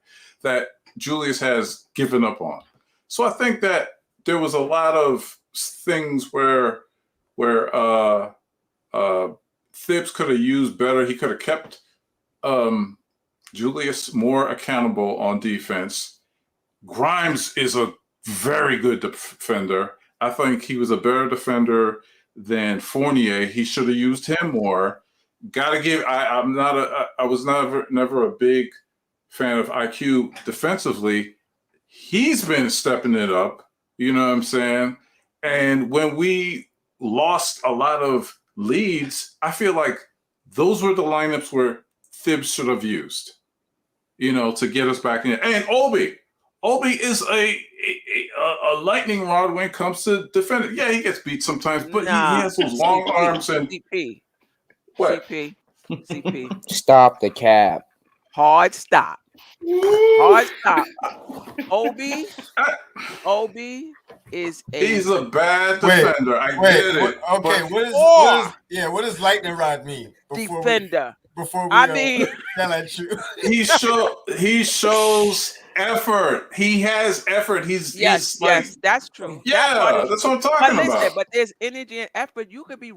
Julius has given up on. So I think that there was a lot of things where Thibs could have used better. He could have kept Julius more accountable on defense. Grimes is a very good defender. I think he was a better defender than Fournier. He should have used him more. Gotta give. I was never a big fan of IQ defensively. He's been stepping it up. You know what I'm saying? And when we lost a lot of leads, I feel like those were the lineups where Thibs should have used, you know, to get us back in. And Obi is a lightning rod when it comes to defending. Yeah, he gets beat sometimes, but he has those long arms and CP. what? CP. Stop the cap. Hard stop. Hard stop. Obi is he's a bad defender. I get it. Okay, what does lightning rod mean? Defender. Before we yell at you. he shows effort. He has effort. He's yes, that's true. Yeah, that's what I'm talking about. But there's energy and effort. You could be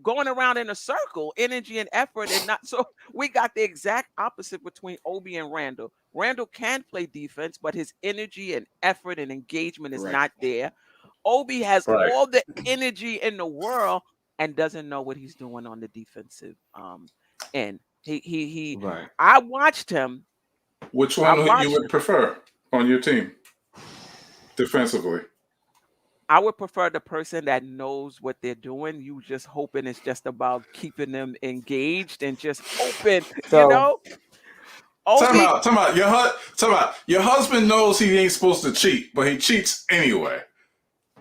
going around in a circle, energy and effort, and not. So we got the exact opposite between Obi and Randle. Randle can play defense, but his energy and effort and engagement is not there. Obi has all the energy in the world and doesn't know what he's doing on the defensive end. He I watched him. Which one you would prefer on your team defensively? I would prefer the person that knows what they're doing. You just hoping it's just about keeping them engaged and just hoping, you know. Time out. Your husband knows he ain't supposed to cheat, but he cheats anyway.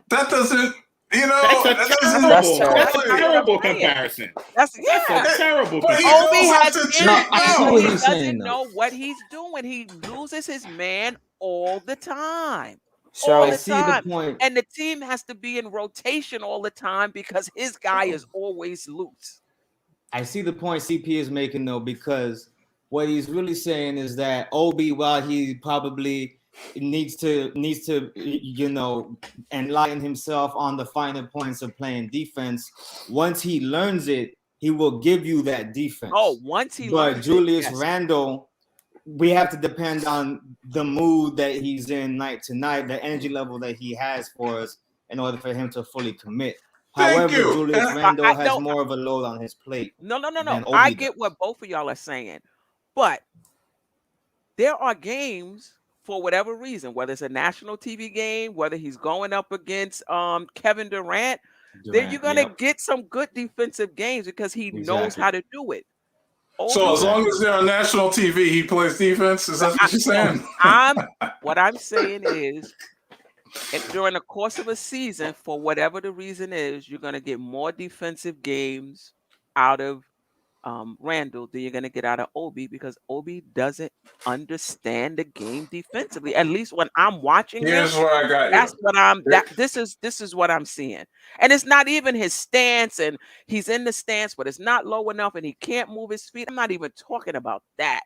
That doesn't, you know. That's a terrible comparison. That's a terrible comparison. Obi he doesn't know what he's doing. He loses his man all the time. So I see the point. And the team has to be in rotation all the time because his guy is always loose. I see the point CP is making though, because what he's really saying is that Obi, while he probably needs to you know enlighten himself on the finer points of playing defense, once he learns it, he will give you that defense. Once he learns it. But Julius Randle, we have to depend on the mood that he's in night to night, the energy level that he has for us in order for him to fully commit. However, Julius Randle has more of a load on his plate. No. I get what both of y'all are saying. But there are games, for whatever reason, whether it's a national TV game, whether he's going up against Kevin Durant, then you're going to get some good defensive games because he knows how to do it. So as long as they're on national TV, he plays defense? Is that what you're saying? What I'm saying is, if during the course of a season, for whatever the reason is, you're going to get more defensive games out of Randle than you're going to get out of Obi, because Obi doesn't understand the game defensively. At least when I'm watching Here's where I got that's you. This is what I'm seeing. And it's not even his stance, and he's in the stance, but it's not low enough and he can't move his feet. I'm not even talking about that.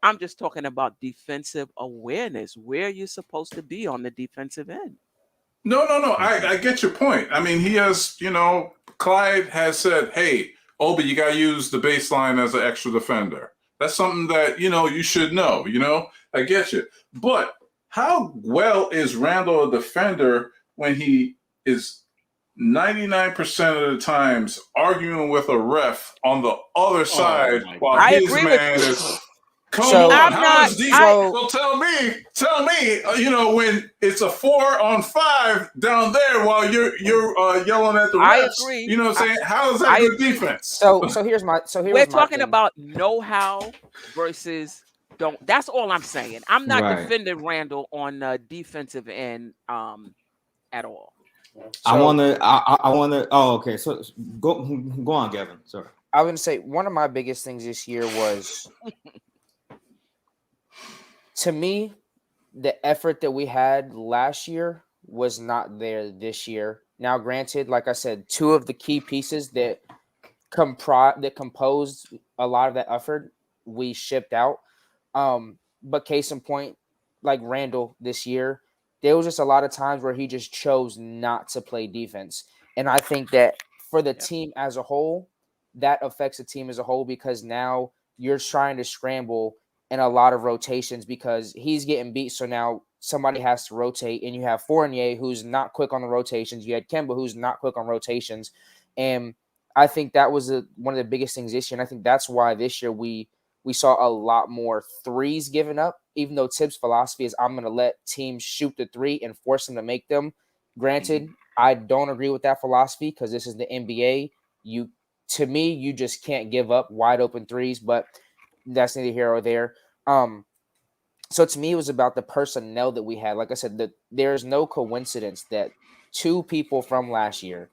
I'm just talking about defensive awareness, where you're supposed to be on the defensive end. No. I get your point. I mean, he has, Clyde has said, hey, Obi, you got to use the baseline as an extra defender. That's something that, you should know, I get you. But how well is Randle a defender when he is 99% of the times arguing with a ref on the other side while I his agree with man you. is... Come So on, I'm how not. is defense? I So tell me, when it's a 4-on-5 down there while you're yelling at the I refs, agree. you know what I'm saying? How is that I good agree. defense? so here's my We're my talking thing. about know-how versus don't. That's all I'm saying. I'm not Right. defending Randall on the defensive end at all. I So wanna. Oh, okay. So go on, Gavin. Sorry. I was gonna say one of my biggest things this year was, to me, the effort that we had last year was not there this year. Now, granted, like I said, two of the key pieces that composed a lot of that effort we shipped out. But case in point, like Randall this year, there was just a lot of times where he just chose not to play defense. And I think that for the Yep. team as a whole, that affects the team as a whole, because now you're trying to scramble in a lot of rotations because he's getting beat. So now somebody has to rotate, and you have Fournier, who's not quick on the rotations. You had Kemba, who's not quick on rotations. And I think that was one of the biggest things this year. And I think that's why this year we saw a lot more threes given up, even though Tibbs' philosophy is I'm going to let teams shoot the three and force them to make them. Granted, I don't agree with that philosophy because this is the NBA. To me, you just can't give up wide open threes, but that's neither here or there. So to me, it was about the personnel that we had. Like I said, there's no coincidence that two people from last year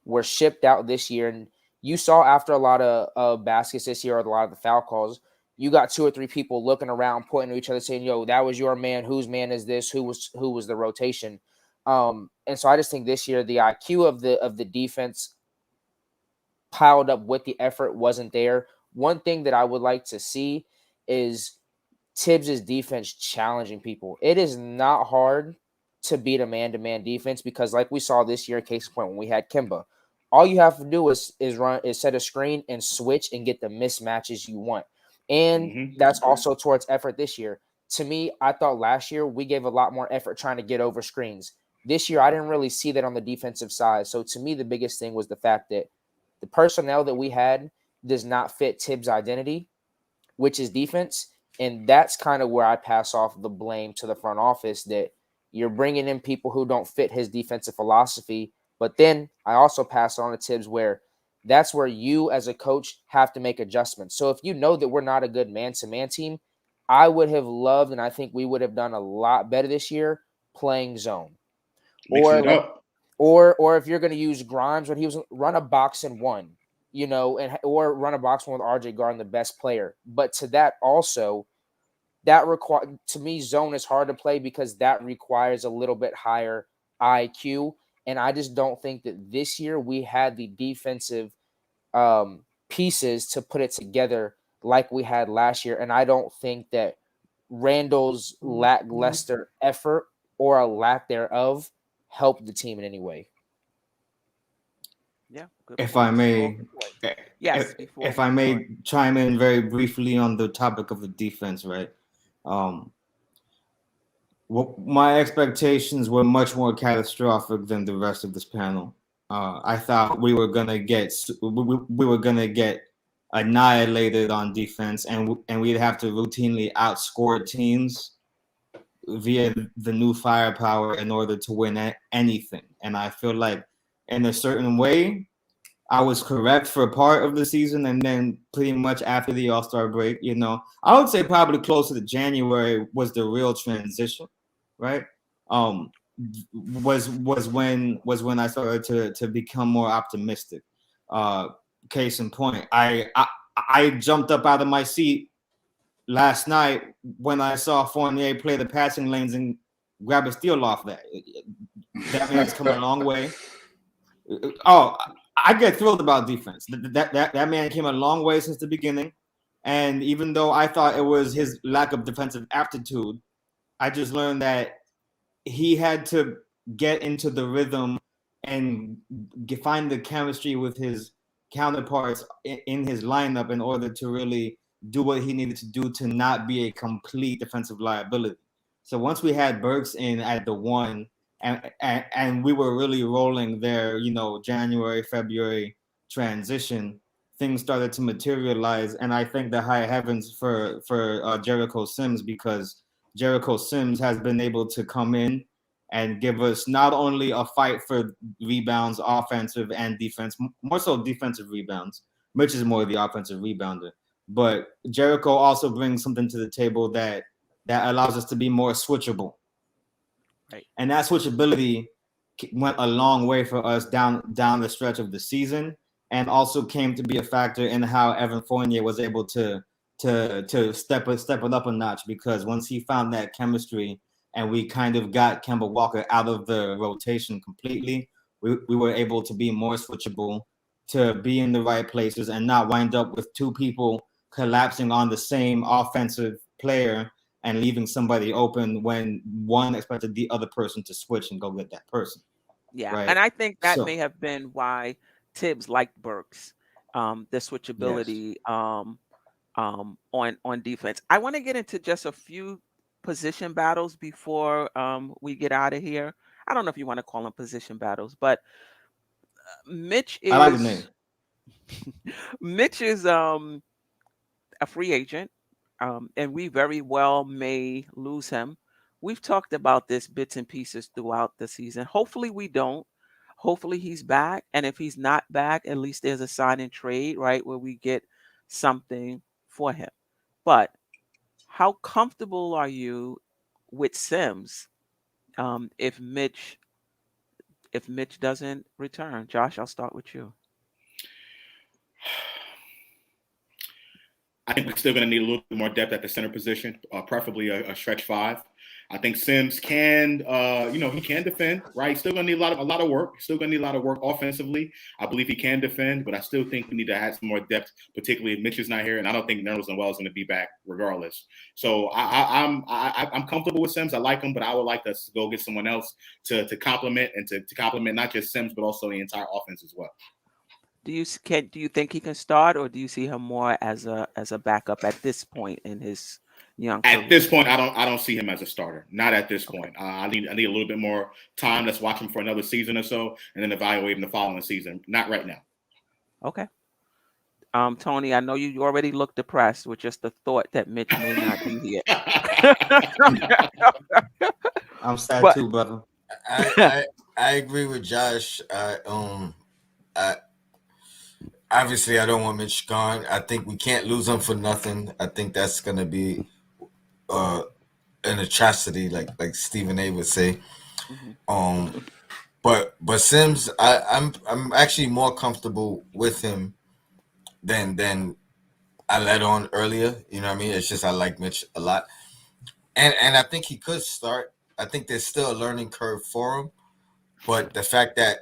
were shipped out this year. And you saw after a lot of baskets this year, or a lot of the foul calls, you got two or three people looking around, pointing to each other, saying, "Yo, that was your man. Whose man is this? Who was the rotation?" And so I just think this year the IQ of the defense piled up with the effort wasn't there. One thing that I would like to see is Tibbs' defense challenging people. It is not hard to beat a man-to-man defense because, like we saw this year, case in point, when we had Kemba, all you have to do is set a screen and switch and get the mismatches you want. And that's also towards effort this year. To me, I thought last year we gave a lot more effort trying to get over screens. This year, I didn't really see that on the defensive side. So to me, the biggest thing was the fact that the personnel that we had does not fit Tibbs' identity, which is defense. And that's kind of where I pass off the blame to the front office, that you're bringing in people who don't fit his defensive philosophy. But then I also pass on to Tibbs, where that's where you as a coach have to make adjustments. So if you know that we're not a good man-to-man team, I would have loved, and I think we would have done a lot better this year playing zone. Or if you're going to use Grimes when he was run a box and one, or run a box one with RJ guarding the best player. But to that also, to me, zone is hard to play because that requires a little bit higher IQ. And I just don't think that this year we had the defensive pieces to put it together like we had last year. And I don't think that Randall's lackluster effort or a lack thereof helped the team in any way. Yeah. Good If point. I may, Yes. if I may chime in very briefly on the topic of the defense, right? My expectations were much more catastrophic than the rest of this panel. I thought we were gonna get annihilated on defense, and we'd have to routinely outscore teams via the new firepower in order to win anything. And I feel like, in a certain way, I was correct for part of the season, and then pretty much after the All-Star break, I would say probably closer to January was the real transition, right? Was when I started to become more optimistic. Case in point, I jumped up out of my seat last night when I saw Fournier play the passing lanes and grab a steal off that. That man's come a long way. Oh, I get thrilled about defense. That man came a long way since the beginning. And even though I thought it was his lack of defensive aptitude, I just learned that he had to get into the rhythm and find the chemistry with his counterparts in his lineup in order to really do what he needed to do to not be a complete defensive liability. So once we had Burks in at the 1, and we were really rolling there, January, February transition, things started to materialize. And I thank the high heavens for Jericho Sims, because Jericho Sims has been able to come in and give us not only a fight for rebounds, offensive and defense, more so defensive rebounds. Mitch is more the offensive rebounder, but Jericho also brings something to the table that allows us to be more switchable. Right. And that switchability went a long way for us down the stretch of the season, and also came to be a factor in how Evan Fournier was able to step it up a notch, because once he found that chemistry and we kind of got Kemba Walker out of the rotation completely, we were able to be more switchable, to be in the right places and not wind up with two people collapsing on the same offensive player and leaving somebody open when one expected the other person to switch and go get that person. Yeah, Right. and I think that So may have been why Tibbs liked Burks, the yes. switchability on defense. I want to get into just a few position battles before we get out of here. I don't know if you want to call them position battles, but Mitch I like the name. is a free agent, and we very well may lose him. We've talked about this bits and pieces throughout the season. Hopefully, we don't. Hopefully, he's back. And if he's not back, at least there's a sign and trade, right, where we get something for him. But how comfortable are you with Sims if Mitch doesn't return? Josh, I'll start with you. I think we're still going to need a little bit more depth at the center position, preferably a stretch 5. I think Sims can, he can defend, right? Still going to need a lot of work. Still going to need a lot of work offensively. I believe he can defend, but I still think we need to add some more depth, particularly if Mitch is not here, and I don't think Nerlens Noel is going to be back regardless. So I'm comfortable with Sims. I like him, but I would like us to go get someone else to complement and to complement not just Sims but also the entire offense as well. Do you think he can start, or do you see him more as a backup at this point in his young career? At this point, I don't see him as a starter. Not at this point. I need a little bit more time. Let's watch him for another season or so, and then evaluate him the following season. Not right now. Okay. Tony, I know you already look depressed with just the thought that Mitch may not be here. I'm sad But- too, brother. I agree with Josh. Obviously, I don't want Mitch gone. I think we can't lose him for nothing. I think that's going to be an atrocity, like Stephen A. would say. Mhm. But Sims, I'm actually more comfortable with him than I let on earlier. You know what I mean? It's just I like Mitch a lot, and I think he could start. I think there's still a learning curve for him, but the fact that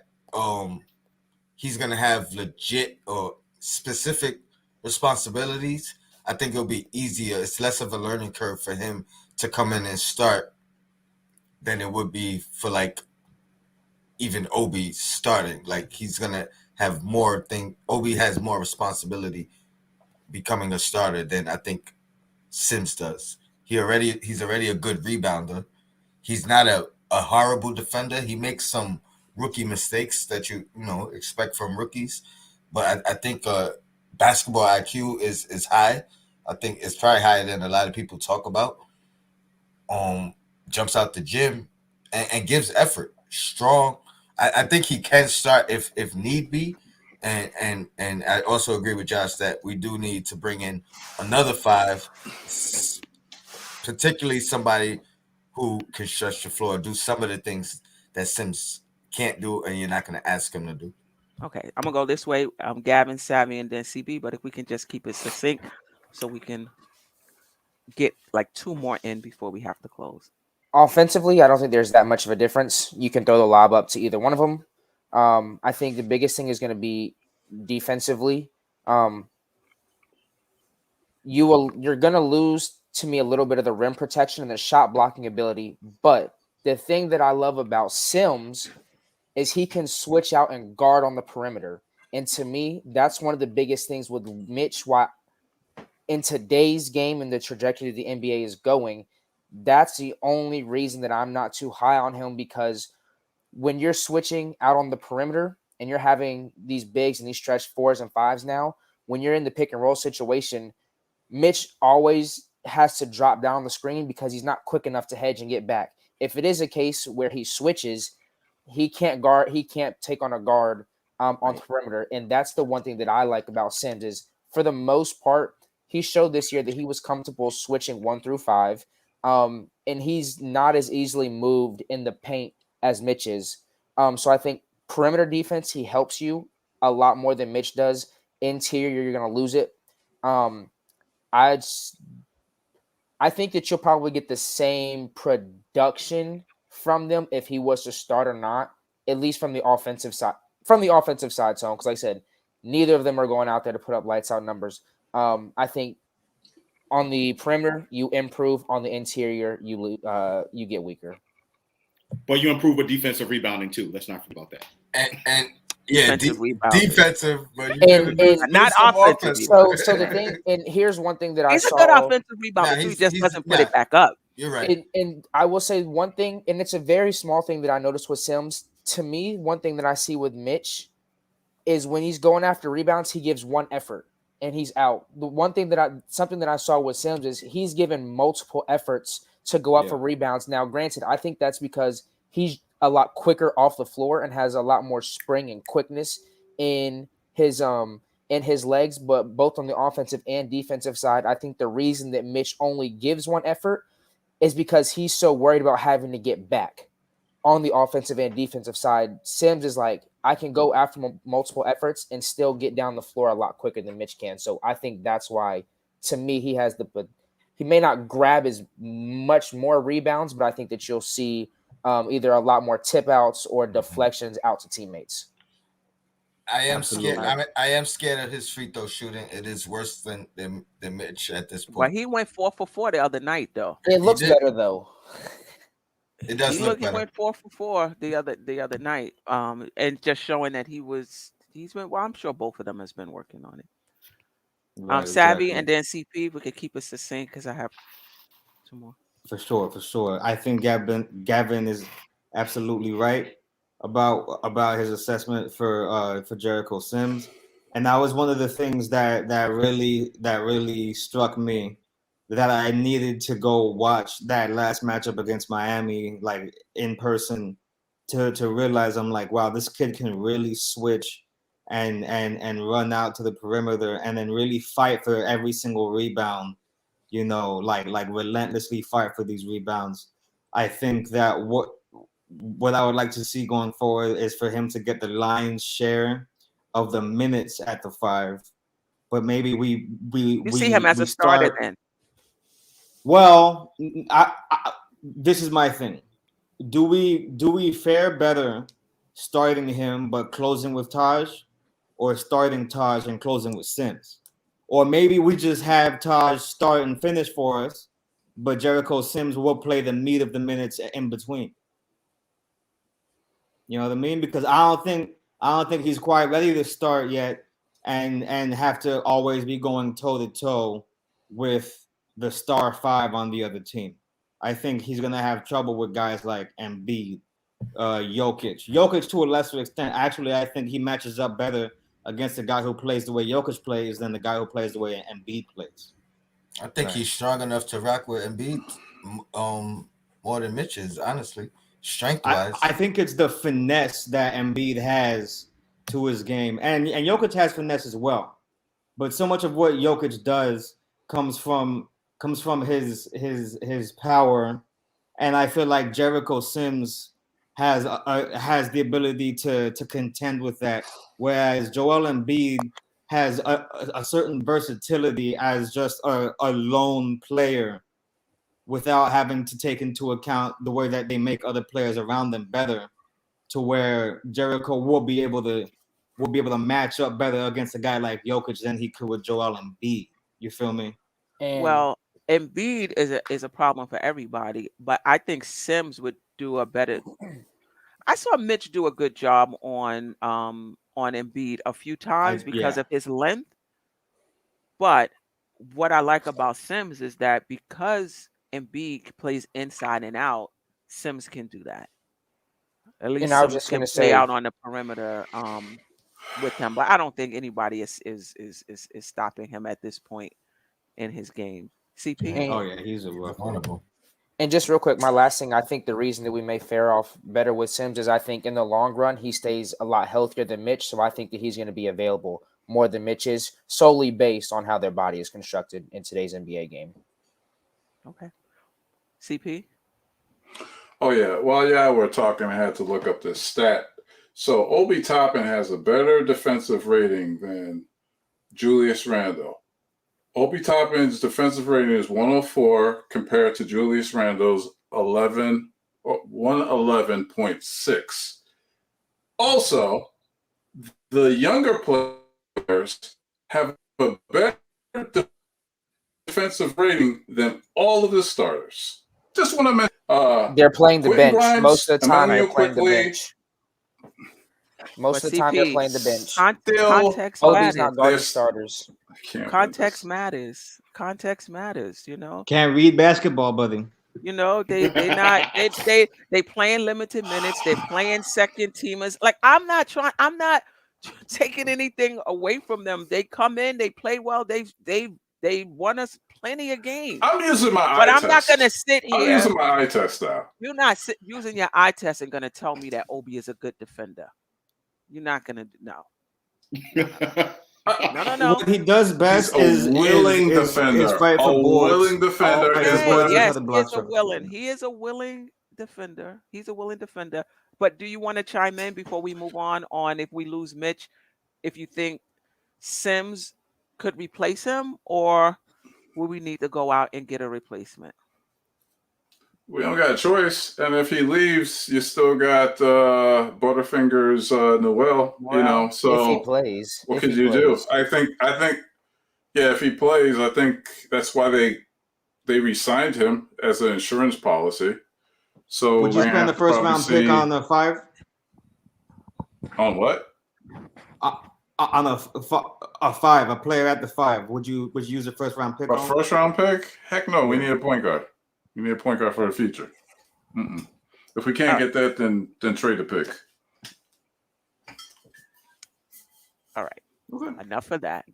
he's gonna have legit or specific responsibilities, I think it'll be easier. It's less of a learning curve for him to come in and start than it would be for like even Obi starting. Like he's gonna have more thing. Obi has more responsibility becoming a starter than I think Sims does. He's already a good rebounder. He's not a horrible defender. He makes some rookie mistakes that you expect from rookies, but I think basketball IQ is high. I think it's probably higher than a lot of people talk about. Jumps out the gym and gives effort. Strong. I think he can start if need be. And I also agree with Josh that we do need to bring in another 5, particularly somebody who can stretch the floor, do some of the things that Sims can't do, and you're not going to ask him to do. Okay, I'm gonna go this way. Gavin, Savvy, and then CB. But if we can just keep it succinct, so we can get like 2 more in before we have to close. Offensively, I don't think there's that much of a difference. You can throw the lob up to either one of them. I think the biggest thing is going to be defensively. you're gonna lose to me a little bit of the rim protection and the shot blocking ability. But the thing that I love about Sims is he can switch out and guard on the perimeter. And to me, that's one of the biggest things with Mitch. Why in today's game and the trajectory the NBA is going, that's the only reason that I'm not too high on him, because when you're switching out on the perimeter and you're having these bigs and these stretch fours and fives now, when you're in the pick and roll situation, Mitch always has to drop down the screen because he's not quick enough to hedge and get back. If it is a case where he switches, he can't guard, he can't take on a guard on the perimeter. And that's the one thing that I like about Sims is, for the most part, he showed this year that he was comfortable switching 1 through 5. And he's not as easily moved in the paint as Mitch is. So I think perimeter defense, he helps you a lot more than Mitch does. Interior, you're going to lose it. I think that you'll probably get the same production from them if he was to start or not, at least from the offensive side. From the offensive side, so because like I said, neither of them are going out there to put up lights out numbers. I think on the perimeter you improve, on the interior you get weaker. But you improve with defensive rebounding too. Let's not forget about that. And yeah, defensive, but you not offensive. So the thing, and here's one thing that he's I a saw. good offensive rebounder. He just doesn't put it back up. You're right. And I will say one thing, and it's a very small thing that I noticed with Sims. To me, one thing that I see with Mitch is when he's going after rebounds, he gives one effort and he's out. The one thing something that I saw with Sims is he's given multiple efforts to go up for rebounds. Now, granted, I think that's because he's a lot quicker off the floor and has a lot more spring and quickness in his legs, but both on the offensive and defensive side, I think the reason that Mitch only gives one effort is because he's so worried about having to get back on the offensive and defensive side. Sims is like, I can go after multiple efforts and still get down the floor a lot quicker than Mitch can. So I think that's why, to me, he may not grab as much more rebounds, but I think that you'll see either a lot more tip outs or deflections out to teammates. I am scared. I am scared of his free throw shooting. It is worse than Mitch at this point. Well, he went 4 for 4 the other night, though. It looks better though. It does look better. He went 4 for 4 the other night, and just showing that he's been. Well, I'm sure both of them has been working on it. Right, Savvy and then CP. We could keep us succinct because I have 2 more. For sure. I think Gavin is absolutely right about his assessment for Jericho Sims, and that was one of the things that really struck me, that I needed to go watch that last matchup against Miami, like in person, to realize I'm like, wow, this kid can really switch and run out to the perimeter and then really fight for every single rebound, like relentlessly fight for these rebounds. I think that what I would like to see going forward is for him to get the lion's share of the minutes at the 5, but maybe we see him as a starter then. Well, this is my thing. Do we fare better starting him but closing with Taj, or starting Taj and closing with Sims? Or maybe we just have Taj start and finish for us, but Jericho Sims will play the meat of the minutes in between. You know what I mean? Because I don't think he's quite ready to start yet and have to always be going toe to toe with the star 5 on the other team. I think he's gonna have trouble with guys like Embiid, Jokic to a lesser extent. Actually, I think he matches up better against the guy who plays the way Jokic plays than the guy who plays the way Embiid plays. I think he's strong enough to rock with Embiid more than Mitch is, honestly, strength-wise. I think it's the finesse that Embiid has to his game, and Jokic has finesse as well. But so much of what Jokic does comes from his power, and I feel like Jericho Sims has the ability to contend with that, whereas Joel Embiid has a certain versatility as just a lone player without having to take into account the way that they make other players around them better, to where Jericho will be able to match up better against a guy like Jokic than he could with Joel Embiid. You feel me? And Well, Embiid is a problem for everybody, but I think Sims would do a better. I saw Mitch do a good job on Embiid a few times because Yeah. of his length. But what I like about Sims is that because Embiid plays inside and out, Sims can do that. At and least I was Sims just can gonna play say, out on the perimeter with him. But I don't think anybody is stopping him at this point in his game. CP? and Oh yeah, he's a He's rough vulnerable. And just real quick, my last thing, I think the reason that we may fare off better with Sims is I think in the long run he stays a lot healthier than Mitch, so I think that he's going to be available more than Mitch is solely based on how their body is constructed in today's NBA game. Okay. CP? Oh yeah. While y'all were talking, I had to look up this stat. So Obi Toppin has a better defensive rating than Julius Randle. Obi Toppin's defensive rating is 104 compared to Julius Randle's 111.6. Also, the younger players have a better defensive rating than all of the starters. Just want to mention They're playing the Quentin bench most Grimes, of the time. They're Emmanuel playing the quickly, bench most But of the time. They're CP, playing the bench. still context Obi's matters. not guarding this. starters. I can't win Context this. matters. Context matters, you know. Can't read basketball, buddy. You know, they not they playing limited minutes. They're playing second teamers. Like I'm not taking anything away from them. They come in, they play well. They won us plenty of games. I'm using my But eye I'm not gonna test. sit I'm here. using my eye test now. You're not using your eye test and gonna tell me that Obi is a good defender. You're not gonna no. No. What he does He's best a willing is defender. fight for A boards. willing defender Fight for is Okay, boards and best. try yes, to he block is a shots. willing. He is a willing defender. He's a willing defender. But do you want to chime in before we move on if we lose Mitch, if you think Sims could replace him, or will we need to go out and get a replacement? We don't got a choice. And if he leaves, you still got Butterfingers Noel, Well, If he so plays, what if could he you do? plays, I think yeah, if he plays, I think that's why they re-signed him as an insurance policy. So Would you we're gonna spend the have to first probably round pick see on a 5? on what? On a 5, a player at the 5? Would you use a first round pick A on? first round pick? Heck no, we Yeah. need a point guard. We need a point guard for the future. Mm-mm. If we can't All get that, then trade the pick. all right. Okay. Enough of that.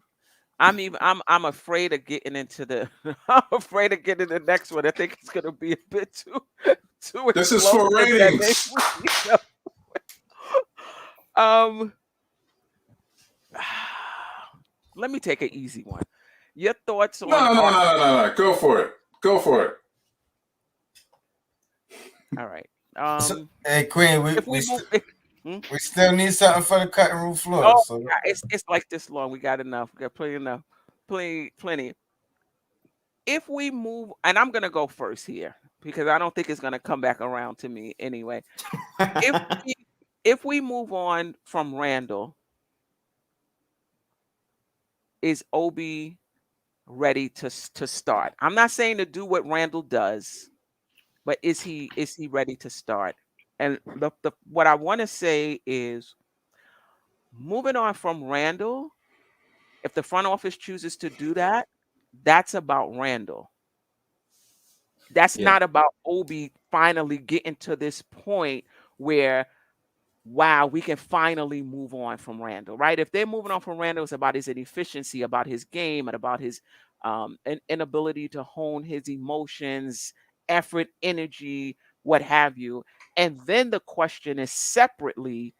I'm afraid of getting into the I'm afraid of getting the next one. I think it's gonna be a bit too This is for explosive that ratings. maybe, you know. Let me take an easy one. Your thoughts on No. Go for it. Go for it. all right. Hey, Queen, If we move we still need something for the cutting room floor. oh So yeah, it's like this long. We got enough. We got plenty enough. Plenty. If we move, and I'm gonna go first here because I don't think it's gonna come back around to me anyway. If we, if we move on from Randall, is Obi ready to start? I'm not saying to do what Randall does, but is he ready to start? And the what I want to say is moving on from Randall, if the front office chooses to do that, that's about Randall. That's Yeah. not about Obi finally getting to this point where, wow, we can finally move on from Randall, right? If they're moving on from Randall, it's about his inefficiency, about his game, and about his inability to hone his emotions, effort, energy, what have you. And then the question is separately,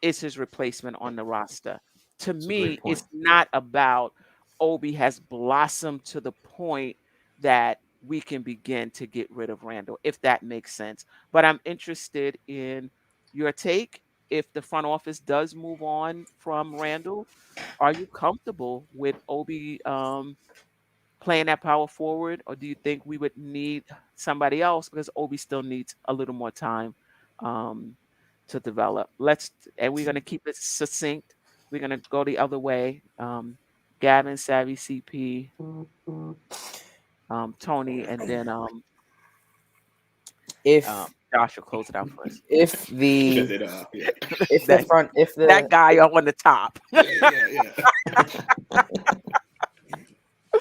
is his replacement on the roster? To That's a great me, point. it's not about Obi has blossomed to the point that we can begin to get rid of Randall, if that makes sense. But I'm interested in your take. If the front office does move on from Randall, are you comfortable with Obi playing that power forward, or do you think we would need somebody else because Obi still needs a little more time um, to develop? And we're gonna keep it succinct. We're gonna go the other way. Gavin, Savvy, CP, Tony, and then If Josh will close it out for us. if Shut the it up. Yeah. if the That front if that the guy up on the top. Yeah.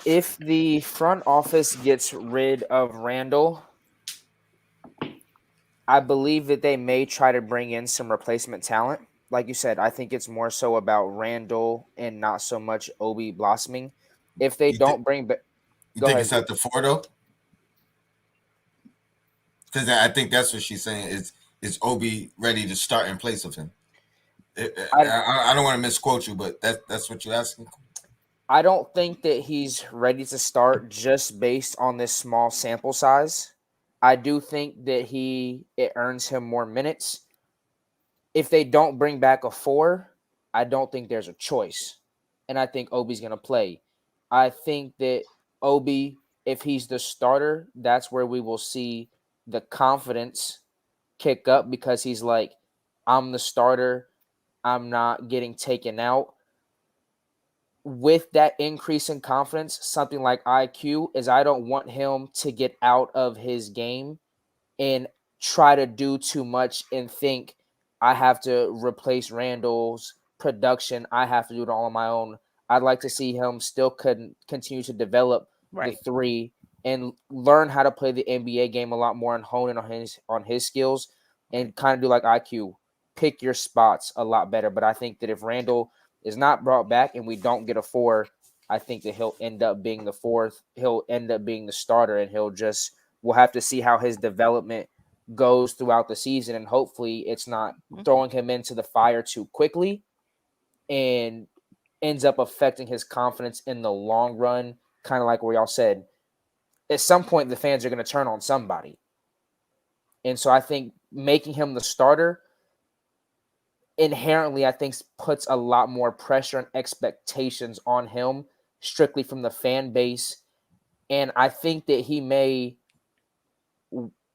if the front office gets rid of Randall, I believe that they may try to bring in some replacement talent. Like you said, I think it's more so about Randall and not so much Obi blossoming. If they You, th- don't bring back, you go think ahead, it's Z. at the 4 though? Because I think that's what she's saying. Is Obi ready to start in place of him? I don't want to misquote you, but that's what you're asking. I don't think that he's ready to start just based on this small sample size. I do think that it earns him more minutes. If they don't bring back a 4, I don't think there's a choice. And I think Obi's going to play. I think that Obi, if he's the starter, that's where we will see the confidence kick up because he's like, I'm the starter. I'm not getting taken out. With that increase in confidence, something like IQ is I don't want him to get out of his game and try to do too much and think I have to replace Randall's production. I have to do it all on my own. I'd like to see him still continue to develop the Right. 3 and learn how to play the NBA game a lot more and hone in on his skills and kind of do like IQ, pick your spots a lot better. But I think that if Randall is not brought back and we don't get a 4, I think that he'll end up being the 4th. He'll end up being the starter, and we'll have to see how his development goes throughout the season, and hopefully it's not throwing him into the fire too quickly and ends up affecting his confidence in the long run. Kind of like where y'all said, at some point the fans are going to turn on somebody. And so I think making him the starter inherently, I think, puts a lot more pressure and expectations on him strictly from the fan base. And I think that he may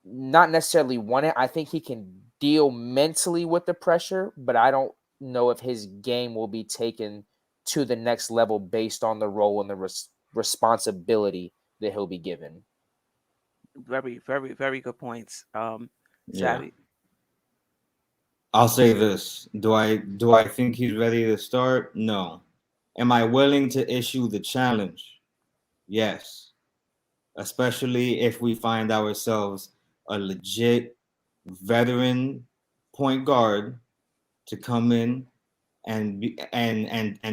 not necessarily want it. I think he can deal mentally with the pressure, but I don't know if his game will be taken to the next level based on the role and the responsibility that he'll be given. Very, very, very good points. Yeah. Savvy. I'll say this. Do I think he's ready to start? No. Am I willing to issue the challenge? Yes. Especially if we find ourselves a legit veteran point guard to come in and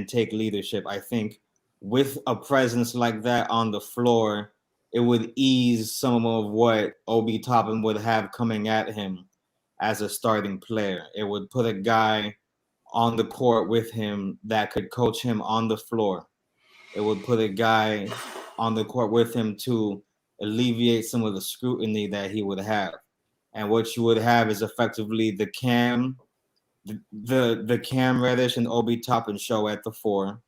take leadership. I think with a presence like that on the floor, it would ease some of what Obi Toppin would have coming at him as a starting player. It would put a guy on the court with him that could coach him on the floor. It would put a guy on the court with him to alleviate some of the scrutiny that he would have. And what you would have is effectively the Cam Reddish and Obi Toppin show at the 4.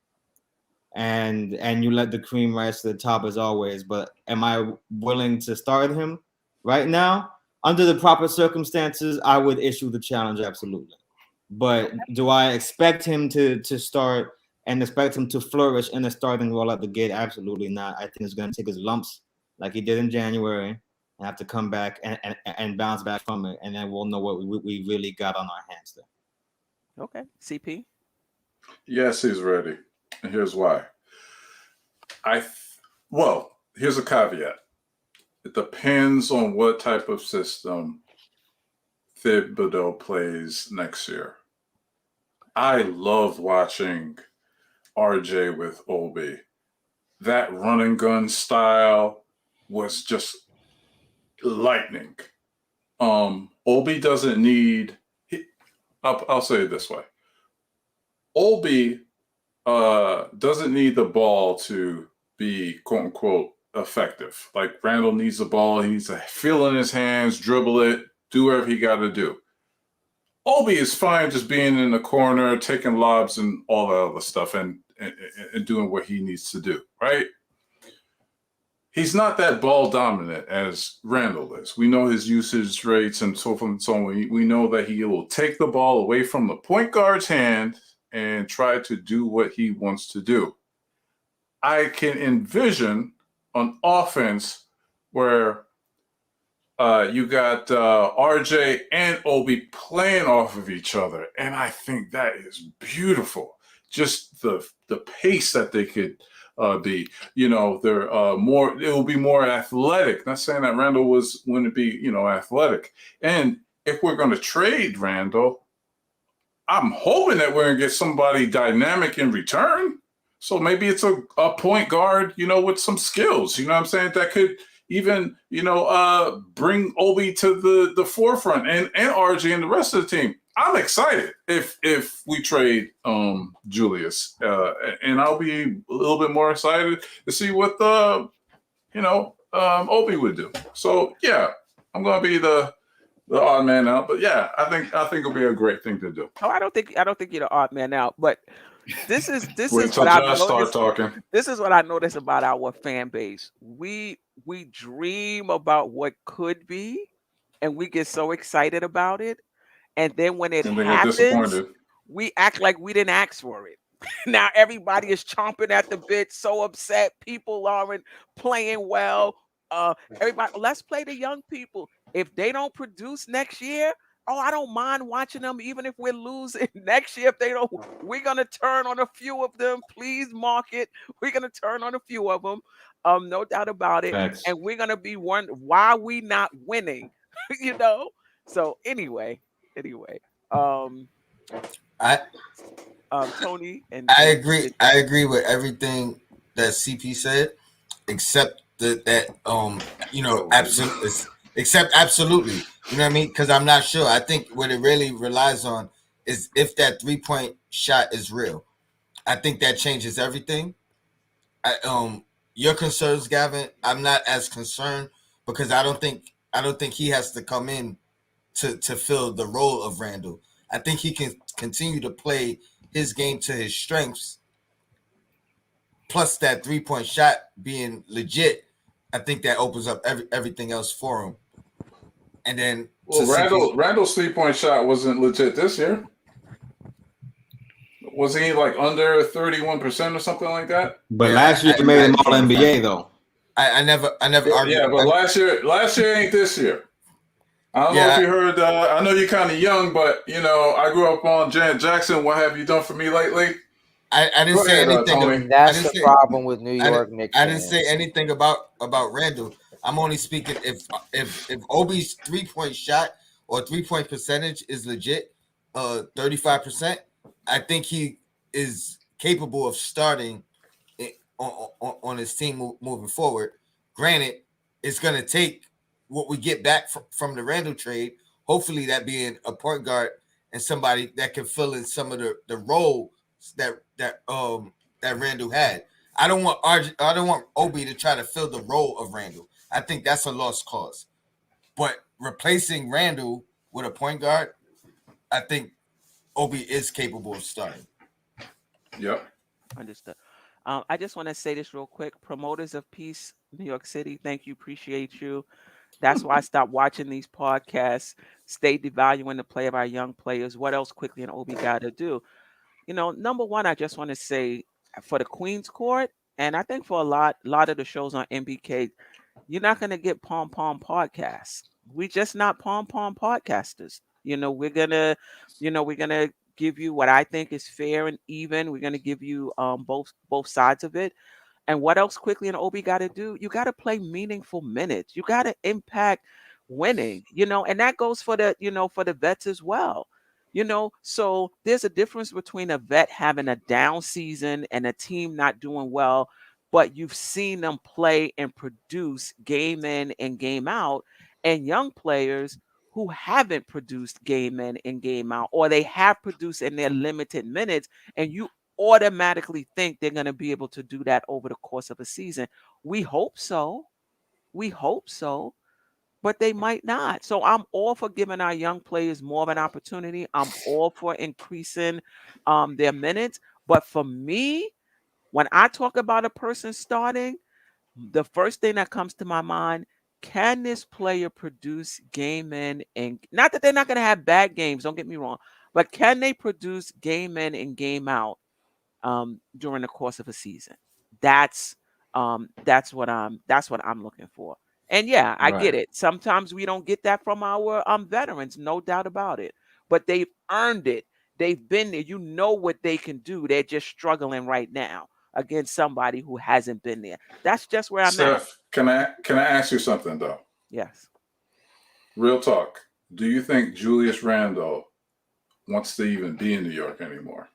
And you let the cream rise to the top as always. But am I willing to start him right now? Under the proper circumstances, I would issue the challenge, absolutely. But do I expect him to start and expect him to flourish in the starting role at the gate? Absolutely not. I think he's going to take his lumps like he did in January and have to come back and bounce back from it. And then we'll know what we really got on our hands there. Okay. CP. Yes, he's ready. And here's why. Well, here's a caveat. It depends on what type of system Thibodeau plays next year. I love watching RJ with Obi. That run and gun style was just lightning. Obi doesn't need. I'll say it this way. Obi doesn't need the ball to be quote unquote effective. Like Randall needs the ball. He needs to feel it in his hands, dribble it, do whatever he got to do. Obi is fine just being in the corner, taking lobs and all that other stuff and doing what he needs to do, right? He's not that ball dominant as Randall is. We know his usage rates and so forth and so on. We know that he will take the ball away from the point guard's hand and try to do what he wants to do. I can envision an offense where you got RJ and Obi playing off of each other, and I think that is beautiful. Just the pace that they could be. They're more. It will be more athletic. Not saying that Randall wouldn't be athletic. And if we're going to trade Randall, I'm hoping that we're going to get somebody dynamic in return. So maybe it's a point guard, with some skills. You know what I'm saying? That could even, bring Obi to the forefront and RJ and the rest of the team. I'm excited if we trade Julius, and I'll be a little bit more excited to see what Obi would do. So yeah, I'm gonna be the odd man out, but yeah, I think it'll be a great thing to do. Oh, I don't think you're the odd man out, but this is Wait till what I've Josh start noticed. talking. This is what I notice about our fan base. We dream about what could be, and we get so excited about it, and then when it And they get happens, disappointed. we act like we didn't ask for it. Now everybody is chomping at the bit, so upset. People aren't playing well. Everybody, let's play the young people. If they don't produce next year, oh, I don't mind watching them, even if we're losing next year. If they don't, we're gonna turn on a few of them. Please mark it. We're gonna turn on a few of them. No doubt about it. Facts. And we're gonna be wondering why we not winning. So anyway, um, I Tony and I agree. I agree with everything that CP said, except that absolutely, except absolutely. You know what I mean? Because I'm not sure. I think what it really relies on is if that 3-point shot is real. I think that changes everything. Your concerns, Gavin. I'm not as concerned because I don't think he has to come in to fill the role of Randall. I think he can continue to play his game to his strengths. Plus that 3-point shot being legit, I think that opens up everything else for him. And then Randall's 3-point shot wasn't legit this year. Was he like under 31% or something like that? But last year he made him all NBA though. I never argued. Yeah, but last year ain't this year. I don't know if you heard. I know you're kind of young, but I grew up on Janet Jackson. What have you done for me lately? I didn't say anything. That's the problem with New York Knicks. I didn't say anything about Randall. I'm only speaking if Obi's 3-point shot or 3-point percentage is legit, 35%. I think he is capable of starting on his team moving forward. Granted, it's going to take what we get back from the Randall trade. Hopefully, that being a point guard and somebody that can fill in some of the roles that Randall had. I don't want Obi to try to fill the role of Randall. I think that's a lost cause. But replacing Randall with a point guard, I think Obi is capable of starting. Yep. Understood. I just want to say this real quick. Promoters of Peace, New York City, thank you, appreciate you. That's why I stopped watching these podcasts. Stay devaluing the play of our young players. What else quickly and Obi got to do? Number one, I just want to say for the Queens Court, and I think for a lot of the shows on MBK, you're not going to get pom podcasts. We just not pom podcasters. We're gonna give you what I think is fair and even. We're gonna give you both sides of it. And what else quickly and Obi got to do? You got to play meaningful minutes. You got to impact winning. And that goes for the vets as well. So there's a difference between a vet having a down season and a team not doing well, but you've seen them play and produce game in and game out, and young players who haven't produced game in and game out, or they have produced in their limited minutes, and you automatically think they're going to be able to do that over the course of a season. We hope so. But they might not. So I'm all for giving our young players more of an opportunity. I'm all for increasing their minutes. But for me, when I talk about a person starting, the first thing that comes to my mind, can this player produce game in and not that they're not going to have bad games, don't get me wrong, but can they produce game in and game out during the course of a season? That's what I'm looking for. And yeah, I get Right. it. Sometimes we don't get that from our veterans, no doubt about it. But they've earned it. They've been there. You know what they can do. They're just struggling right now against somebody who hasn't been there. That's just where I'm at. Steph, can I ask you something though? Yes. Real talk. Do you think Julius Randle wants to even be in New York anymore?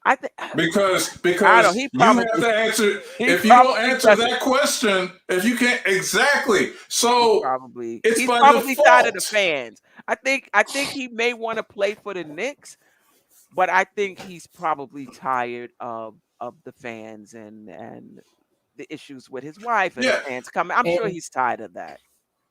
I think Because I don't. you have to answer. If you don't answer that question, if you can't exactly, so it's he's by probably tired of the default. fans. I think he may want to play for the Knicks, but I think he's probably tired of the fans and the issues with his wife and Yeah. the fans coming. I'm sure And- he's tired of that.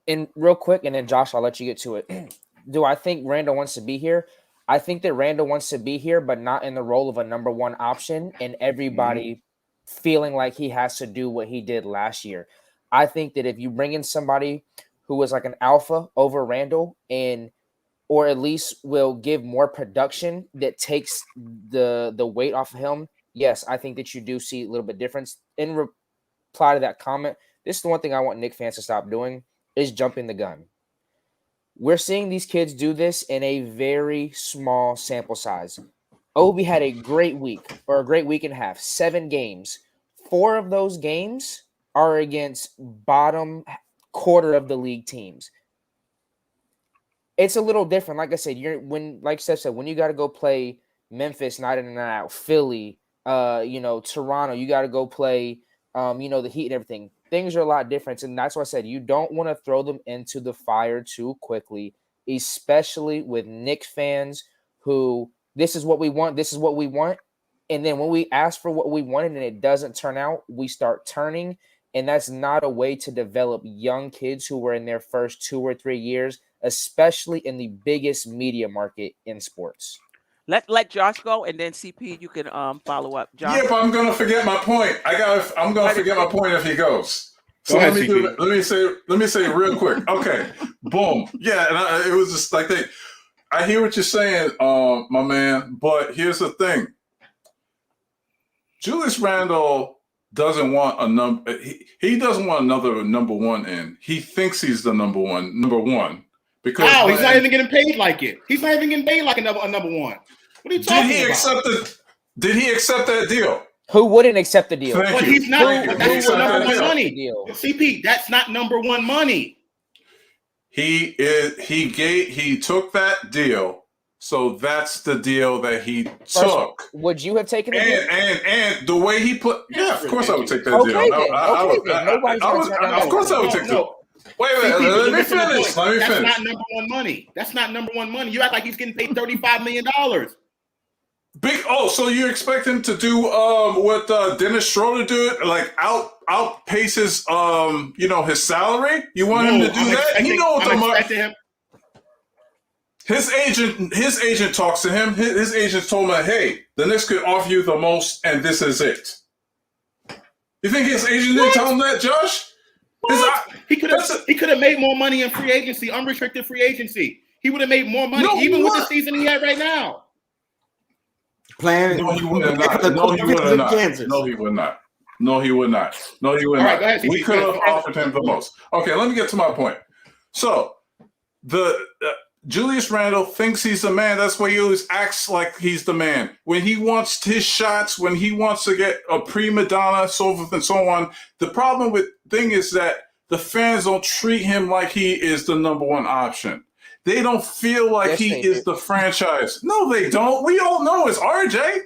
And real quick, and then Josh, I'll let you get to it. Do I think Randall wants to be here? I think that Randall wants to be here, but not in the role of a number one option and everybody feeling like he has to do what he did last year. I think that if you bring in somebody who is like an alpha over Randall or at least will give more production that takes the weight off of him, yes, I think that you do see a little bit difference. In reply to that comment, this is the one thing I want Knicks fans to stop doing is jumping the gun. We're seeing these kids do this in a very small sample size. Obi had a great week or a great week and a half, 7 games. 4 of those games are against bottom quarter of the league teams. It's a little different. Like I said, like Steph said, when you got to go play Memphis night in and night out, Philly, Toronto, you got to go play, the Heat and everything. Things are a lot different, and that's why I said you don't want to throw them into the fire too quickly, especially with Knicks fans who this is what we want, and then when we ask for what we wanted and it doesn't turn out, we start turning, and that's not a way to develop young kids who were in their first 2 or 3 years, especially in the biggest media market in sports. Let Josh go, and then CP, you can follow up. Josh? Yeah, but I'm gonna forget my point. I'm gonna forget my point if he goes. So Go ahead, let me say it real quick. Okay, boom. Yeah, and it was just like I hear what you're saying, my man. But here's the thing: Julius Randle doesn't want a number. He doesn't want another number one in. He thinks he's the number one because he's not even getting paid like it. He's not even getting paid like a number one. What are you talking about? Did he accept that deal? Who wouldn't accept the deal? But he's not. That's Who number one deal? money. CP, that's not number one money. He took that deal, so that's the deal that he took. Would you have taken the deal? And the way he put, yeah, of course I would take that Okay, deal. then. Nobody's gonna turn down Of course I would take that. Wait, CP, let me finish. That's not number one money. That's not number one money. You act like he's getting paid $35 million. So you expect him to do what Dennis Schroeder do, like outpace his his salary? You want him to do that? You know what the market. His agent talks to him. His agent told him, "Hey, the Knicks could offer you the most, and this is it." You think his agent didn't tell him that, Josh? He could have made more money in free agency, unrestricted free agency. He would have made more money even with the season he had right now. Playing. No, he would not. No, he would not. No, he would not. No, he would not. No, he would not. Go ahead, we could have offered him the most. Okay, let me get to my point. So, the Julius Randle thinks he's the man. That's why he always acts like he's the man. When he wants his shots, when he wants to get a prima donna, so forth and so on. The problem with thing is that the fans don't treat him like he is the number one option. They don't feel like he is the franchise. No, they don't. We all know it's RJ.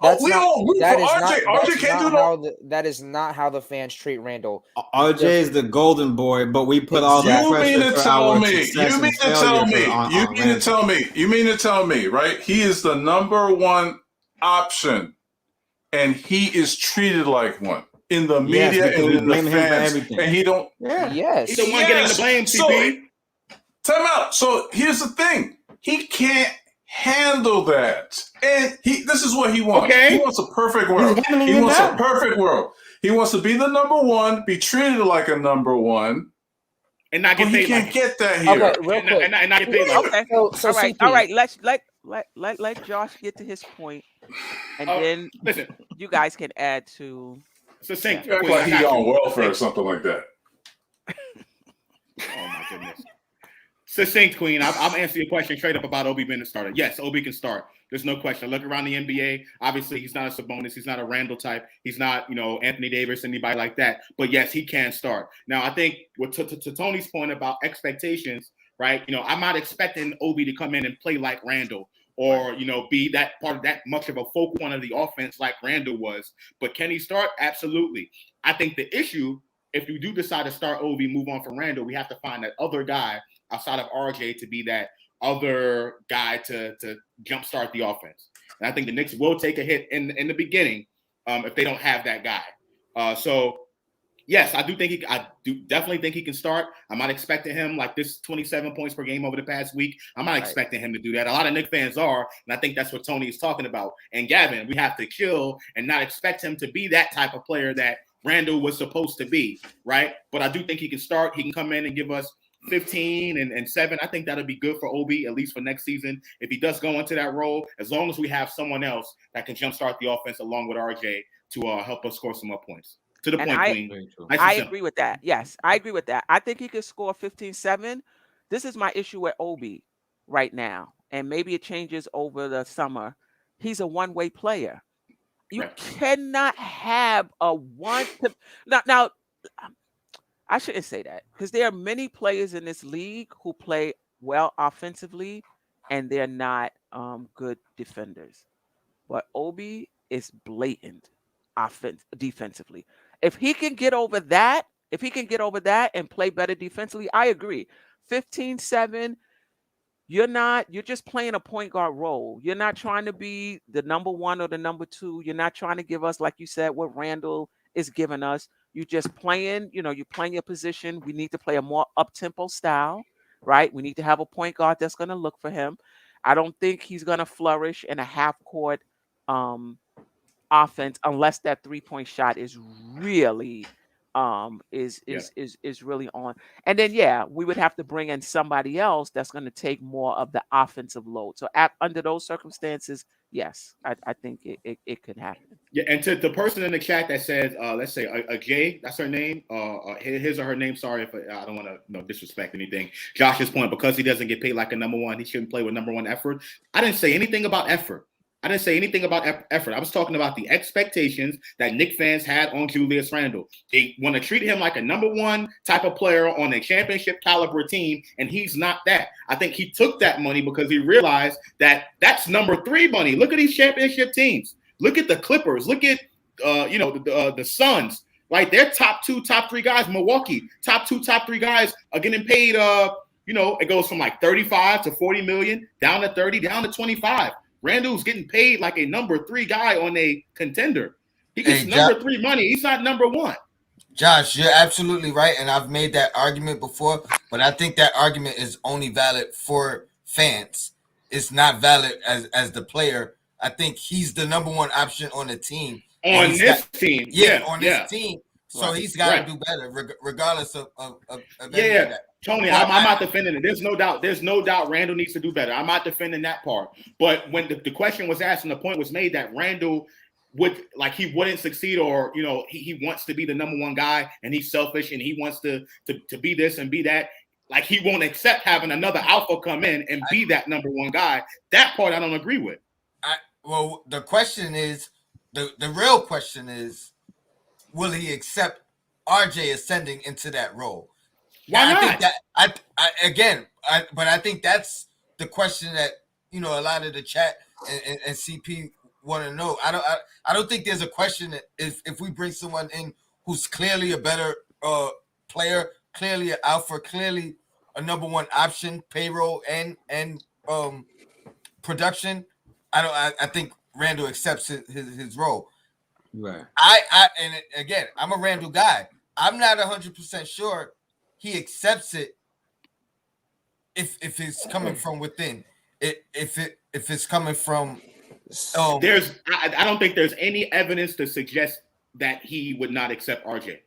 RJ can't do that. That is not how the fans treat Randall. RJ is the golden boy, but we put all that pressure You mean to tell me, right? He is the number one option, and he is treated like one in the media and in the fans, and he don't. Yeah. Yes, he's the one getting the blame. CP. Time out. So here's the thing: he can't handle that, and this is what he wants. Okay. He wants a perfect world. He wants a perfect world. He wants to be the number one, be treated like a number one, and not get paid. He can't get that here. Okay, real quick. And not get paid. Okay. So all right. Let's let Josh get to his point, and Oh, then listen, you guys can add to. succinct, You act Queen. like I he got on you. welfare or Succinct. something like that. Oh my goodness. Succinct, Queen. I'm answering your question straight up about Obi being a starter. Yes, Obi can start. There's no question. Look around the NBA. Obviously, he's not a Sabonis. He's not a Randall type. He's not, Anthony Davis, anybody like that. But yes, he can start. Now, I think to Tony's point about expectations, right? I'm not expecting Obi to come in and play like Randall or, be that part of that much of a focal point of the offense like Randall was. But can he start? Absolutely. I think the issue, if you do decide to start Obi, move on from Randall, we have to find that other guy outside of RJ to be that other guy to jumpstart the offense. And I think the Knicks will take a hit in the beginning if they don't have that guy. So yes, I do definitely think he can start. I'm not expecting him like this 27 points per game over the past week. I'm not expecting him to do that. A lot of Knicks fans are, and I think that's what Tony is talking about. And Gavin, we have to chill and not expect him to be that type of player that Randall was supposed to be, right? But I do think he can start. He can come in and give us 15 and 7. I think that'll be good for Obi, at least for next season. If he does go into that role, as long as we have someone else that can jumpstart the offense along with RJ to help us score some more points. To the And point, Queen. Nice I and simple. agree with that. Yes, I agree with that. I think he could score 15-7. This is my issue with Obi right now, and maybe it changes over the summer. He's a one-way player. You Right. cannot have a one. Now, I shouldn't say that because there are many players in this league who play well offensively, and they're not good defenders. But Obi is blatant defensively. If he can get over that, and play better defensively, I agree. 15-7, you're just playing a point guard role. You're not trying to be the number one or the number two. You're not trying to give us, like you said, what Randall is giving us. You're just playing, you're playing your position. We need to play a more up-tempo style, right? We need to have a point guard that's going to look for him. I don't think he's going to flourish in a half-court offense unless that three-point shot is really is really on. And then we would have to bring in somebody else that's going to take more of the offensive load. So under those circumstances, yes, I think it could happen. Yeah, and to the person in the chat that says, let's say a Jay, that's her name, his or her name. Sorry if I don't want to disrespect anything. Josh's point, because he doesn't get paid like a number one, he shouldn't play with number one effort. I didn't say anything about effort. I was talking about the expectations that Knicks fans had on Julius Randle. They want to treat him like a number one type of player on a championship caliber team, and he's not that. I think he took that money because he realized that that's number three money. Look at these championship teams. Look at the Clippers. Look at the Suns. Right, they're top two, top three guys. Milwaukee, top two, top three guys are getting paid. It goes from like 35 to 40 million, down to 30, down to 25. Randall's getting paid like a number three guy on a contender. He gets number three money. He's not number one. Josh, you're absolutely right, and I've made that argument before, but I think that argument is only valid for fans. It's not valid as the player. I think he's the number one option on the team. On this team. On this team. So he's got to do better, regardless of that. Tony, I'm not defending it. There's no doubt Randall needs to do better. I'm not defending that part. But when the question was asked and the point was made that Randall he wouldn't succeed, or he wants to be the number one guy and he's selfish and he wants to be this and be that. Like, he won't accept having another alpha come in and be that number one guy. That part I don't agree with. Well, the question is, the real question is, will he accept RJ ascending into that role? Why not? I think that but I think that's the question that a lot of the chat and CP want to know. I don't think there's a question that if we bring someone in who's clearly a better player, clearly an alpha, clearly a number one option, payroll and production. I think Randall accepts his role. Right. And again, I'm a Randall guy. I'm not 100% sure he accepts it if it's coming from within. If it's coming from I don't think there's any evidence to suggest that he would not accept RJ.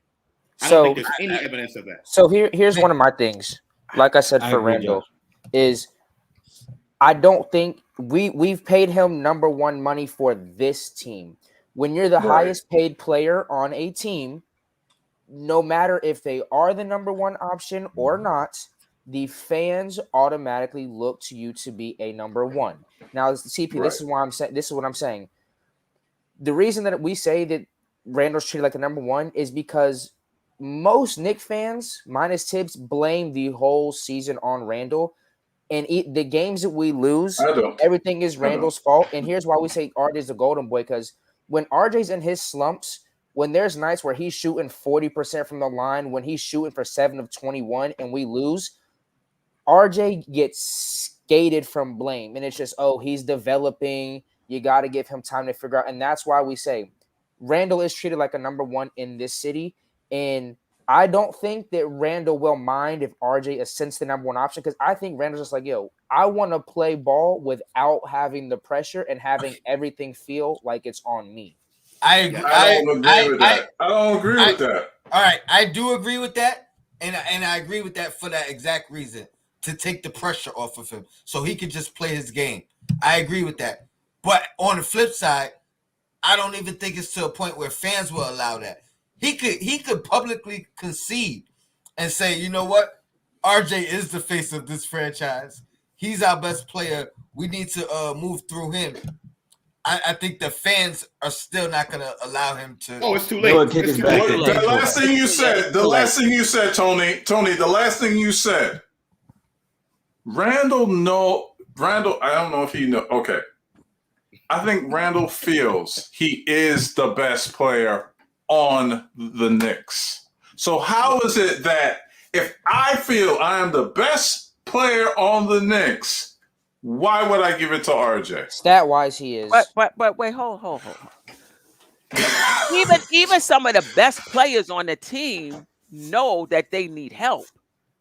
I don't So think there's any evidence of that. So here's one of my things. Like I said for agree, Randall, Josh. is I don't think we've paid him number one money for this team. When you're the Right. highest paid player on a team, no matter if they are the number one option or not, the fans automatically look to you to be a number one. Now, CP, Right. this is why I'm saying. This is what I'm saying. The reason that we say that Randall's treated like the number one is because most Knicks fans, minus Tibbs, blame the whole season on Randall. And the games that we lose, I don't. everything is I don't. Randall's fault. And here's why we say RJ's the golden boy, because when RJ's in his slumps, when there's nights where he's shooting 40% from the line, when he's shooting for 7 of 21 and we lose, RJ gets skated from blame. And it's just, oh, he's developing. You got to give him time to figure out. And that's why we say Randall is treated like a number one in this city. And I don't think that Randall will mind if RJ ascends the number one option, because I think Randall's just like, yo, I want to play ball without having the pressure and having everything feel like it's on me. I don't agree with that. I don't agree with that. All right, I do agree with that, and I agree with that for that exact reason, to take the pressure off of him so he could just play his game. I agree with that. But on the flip side, I don't even think it's to a point where fans will allow that. He could publicly concede and say, you know what, RJ is the face of this franchise. He's our best player. We need to move through him. I think the fans are still not going to allow him to. Oh, it's too They late. would kick It's his too back late. in. The last thing you said, the last thing you said, Tony, the last thing you said, Randall, I don't know if he know. Okay. I think Randall feels he is the best player on the Knicks. So how is it that if I feel I am the best player on the Knicks, why would I give it to RJ? Stat wise, he is. But wait, hold. Even some of the best players on the team know that they need help.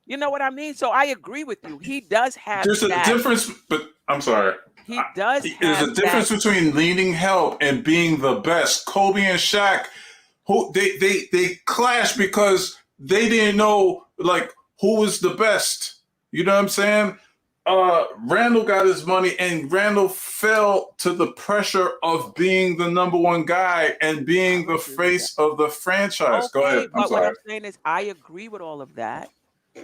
You know what I mean? So I agree with you. He does have There's a that. difference, but I'm sorry. He does There's have a difference that. between needing help and being the best. Kobe and Shaq, who they clash because they didn't know like who was the best. You know what I'm saying? Randall got his money, and Randall fell to the pressure of being the number one guy and being the face of the franchise. Go ahead. I'm but what sorry. I'm saying is I agree with all of that.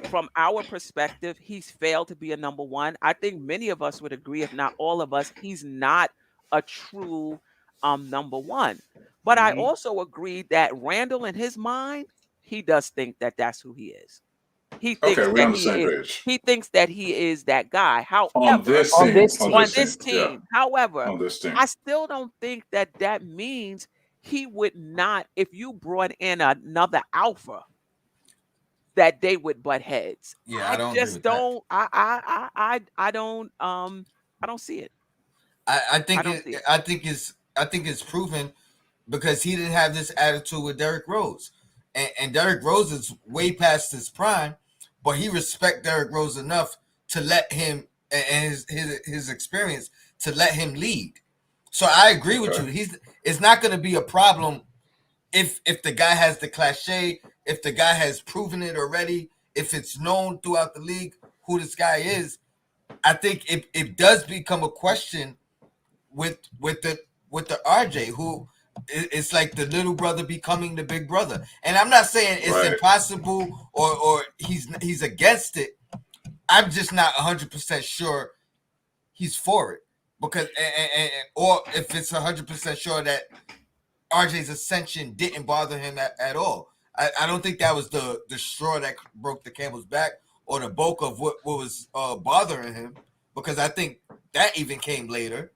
From our perspective, he's failed to be a number one. I think many of us would agree, if not all of us, he's not a true number one. But I also agree that Randall, in his mind, he does think that that's who he is. He thinks Okay, we're that on the he same is. page. He thinks that he is that guy. On However, this on team. this on this team, Yeah, however, on this team. I still don't think that that means he would not, if you brought in another alpha, that they would butt heads. Yeah, I don't agree just with that. don't. I don't. I don't see it. I think don't see it. I think it's proven because he didn't have this attitude with Derrick Rose, and Derrick Rose is way past his prime, but he respect Derrick Rose enough to let him and his experience to let him lead. So I agree with you. It's not going to be a problem if the guy has the cachet, if the guy has proven it already, if it's known throughout the league who this guy is. I think it does become a question with the RJ, who it's like the little brother becoming the big brother. And I'm not saying it's impossible or he's against it. I'm just not 100% sure he's for it, because or if it's 100% sure that RJ's ascension didn't bother him at all. I don't think that was the straw that broke the camel's back, or the bulk of what was bothering him, because I think that even came later.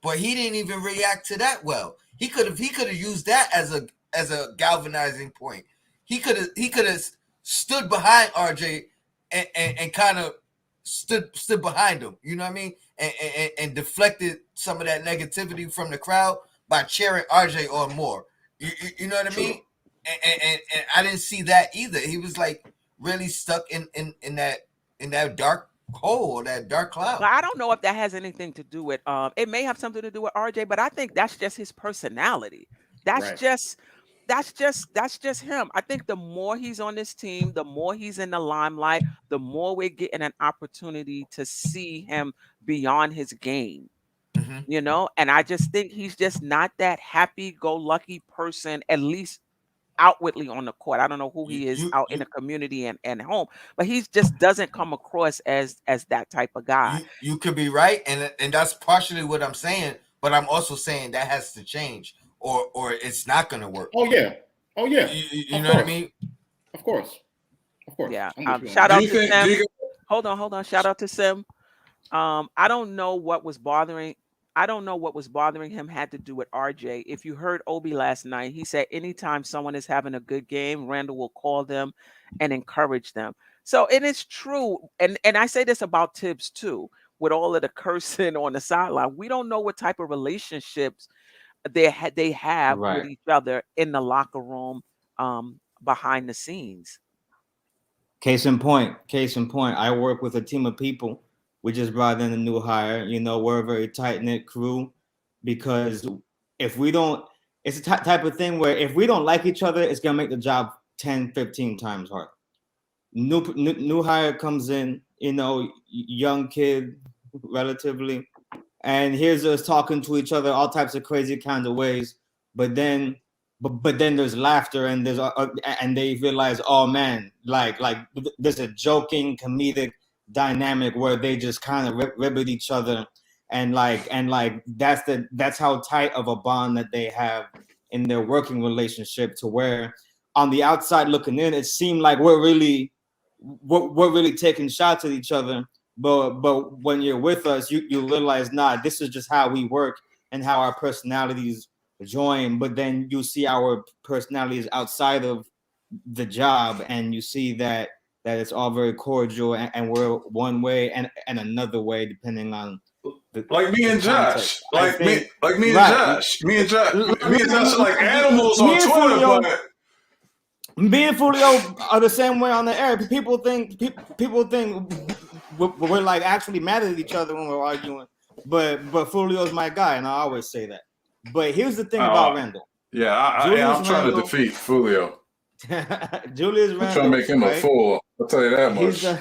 But he didn't even react to that well. He could have used that as a galvanizing point. He could have stood behind RJ and kind of stood behind him. You know what I mean? And deflected some of that negativity from the crowd by cheering RJ on more. You know what I mean? And I didn't see that either. He was like really stuck in that dark hole, or that dark cloud. But I don't know if that has anything to do with. It may have something to do with RJ, but I think that's just his personality. That's Right. just him. I think the more he's on this team, the more he's in the limelight, the more we're getting an opportunity to see him beyond his game. Mhm. You know, and I just think he's just not that happy-go-lucky person, at least outwardly on the court. I don't know who You he is you out in the you community and home, but he just doesn't come across as that type of guy. you could be right, and that's partially what I'm saying. But I'm also saying that has to change, or it's not going to work. Oh yeah, oh yeah, You of know what I course, mean? of course, of course. Yeah. I'm with you on Shout that. Do out you to think? Do Sim. you? Hold on. Shout out to Sim. I don't know what was bothering. I don't know what was bothering him had to do with RJ. If you heard Obi last night, he said anytime someone is having a good game, Randall will call them and encourage them. So and it's true. And I say this about Tibbs too, with all of the cursing on the sideline. We don't know what type of relationships they have with Right. each other in the locker room, behind the scenes. Case in point. Case in point. I work with a team of people. We just brought in a new hire. You know, we're a very tight knit crew because if we don't, it's a type of thing where if we don't like each other, it's gonna make the job 10, 15 times harder. New hire comes in, you know, young kid, relatively, and here's us talking to each other all types of crazy kinds of ways. But then, but then there's laughter, and and they realize, oh man, there's a joking comedic dynamic where they just kind of rib at each other, and that's how tight of a bond that they have in their working relationship, to where on the outside looking in, it seemed like we're really taking shots at each other, but when you're with us, you realize, nah, this is just how we work and how our personalities join. But then you see our personalities outside of the job, and you see that it's all very cordial, and we're one way and another way depending on Like me the and Josh, context. I think right. Me and Josh are like animals on Me and Twitter, Fulio, but me and Fulio are the same way on the air. People think we're like actually mad at each other when we're arguing, but Fulio's my guy, and I always say that. But here's the thing about Randall. yeah, Julius I'm trying to Randle, defeat Fulio. Julius I'm trying to Randle, make him a right? fool. I'll tell you that He's much.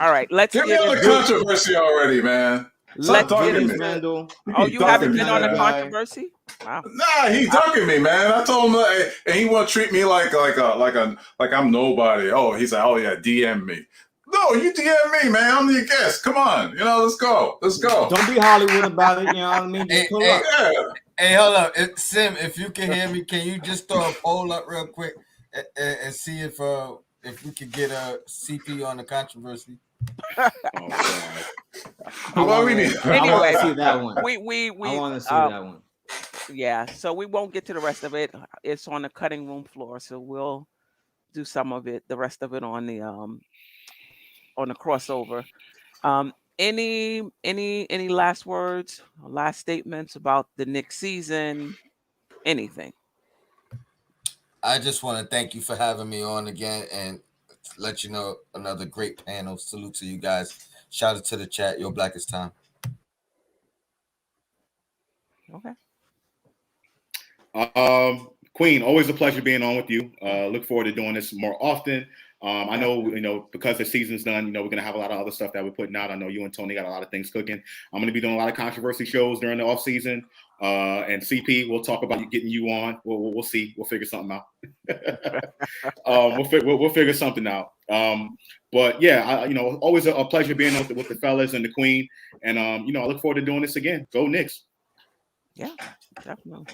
All right, let's Get me get on the into controversy already, man. Stop let's get ducking me. into. Randle. He Oh, keep you ducking haven't me, been on the man. controversy? Wow. Nah, he ducking me, man. I told him, and he want to treat me like I'm nobody. Oh, he's like, oh yeah, DM me. No, you DM me, man. I'm your guest. Come on, let's go. Don't be Hollywood about it. You know what I mean? Just pull up. Yeah. Hey, hold up, Sim. If you can hear me, can you just throw a poll up real quick and see if we could get a CP on the controversy? Oh god. Well, we need. I want Anyway, to see that one. we I want to see that one. yeah. So we won't get to the rest of it. It's on the cutting room floor, so we'll do some of it, the rest of it on the crossover. Um, any last words, last statements about the Knicks season? Anything? I just want to thank you for having me on again and let you know another great panel. Salute to you guys. Shout out to the chat. Your Blackest Time. Okay. Queen, always a pleasure being on with you. Look forward to doing this more often. I know, because the season's done, we're going to have a lot of other stuff that we're putting out. I know you and Tony got a lot of things cooking. I'm going to be doing a lot of controversy shows during the off season. And CP, we'll talk about getting you on. We'll see. We'll figure something out. We'll figure something out. But yeah, always a pleasure being with the fellas and the Queen. And, I look forward to doing this again. Go Knicks. Yeah, definitely.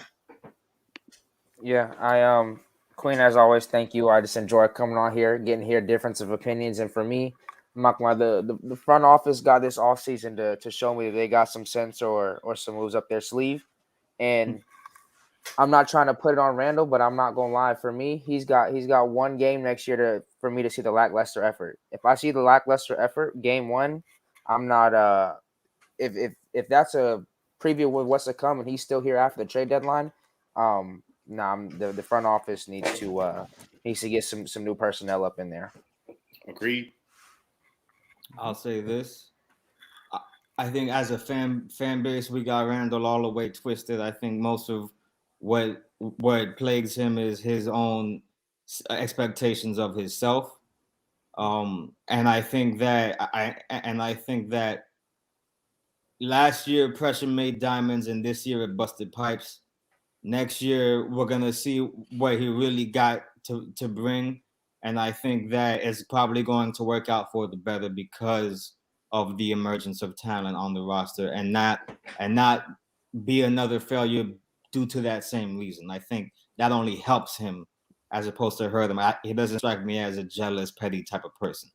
Yeah, I Queen, as always, thank you. I just enjoy coming on here, getting here difference of opinions, and for me, I'm not gonna lie, the front office got this off season to show me that they got some sense or some moves up their sleeve, and I'm not trying to put it on Randall, but I'm not gonna lie. For me, he's got one game next year for me to see the lackluster effort. If I see the lackluster effort game one, I'm not if that's a preview with what's to come and he's still here after the trade deadline, the front office needs to get some new personnel up in there. Agreed. I'll say this. I think as a fan base, we got Randall all the way twisted. I think most of what plagues him is his own expectations of himself. And I think that last year pressure made diamonds, and this year it busted pipes. Next year we're gonna see what he really got to bring, and I think that is probably going to work out for the better because of the emergence of talent on the roster, and not be another failure due to that same reason. I think that only helps him as opposed to hurt him. He doesn't strike me as a jealous, petty type of person.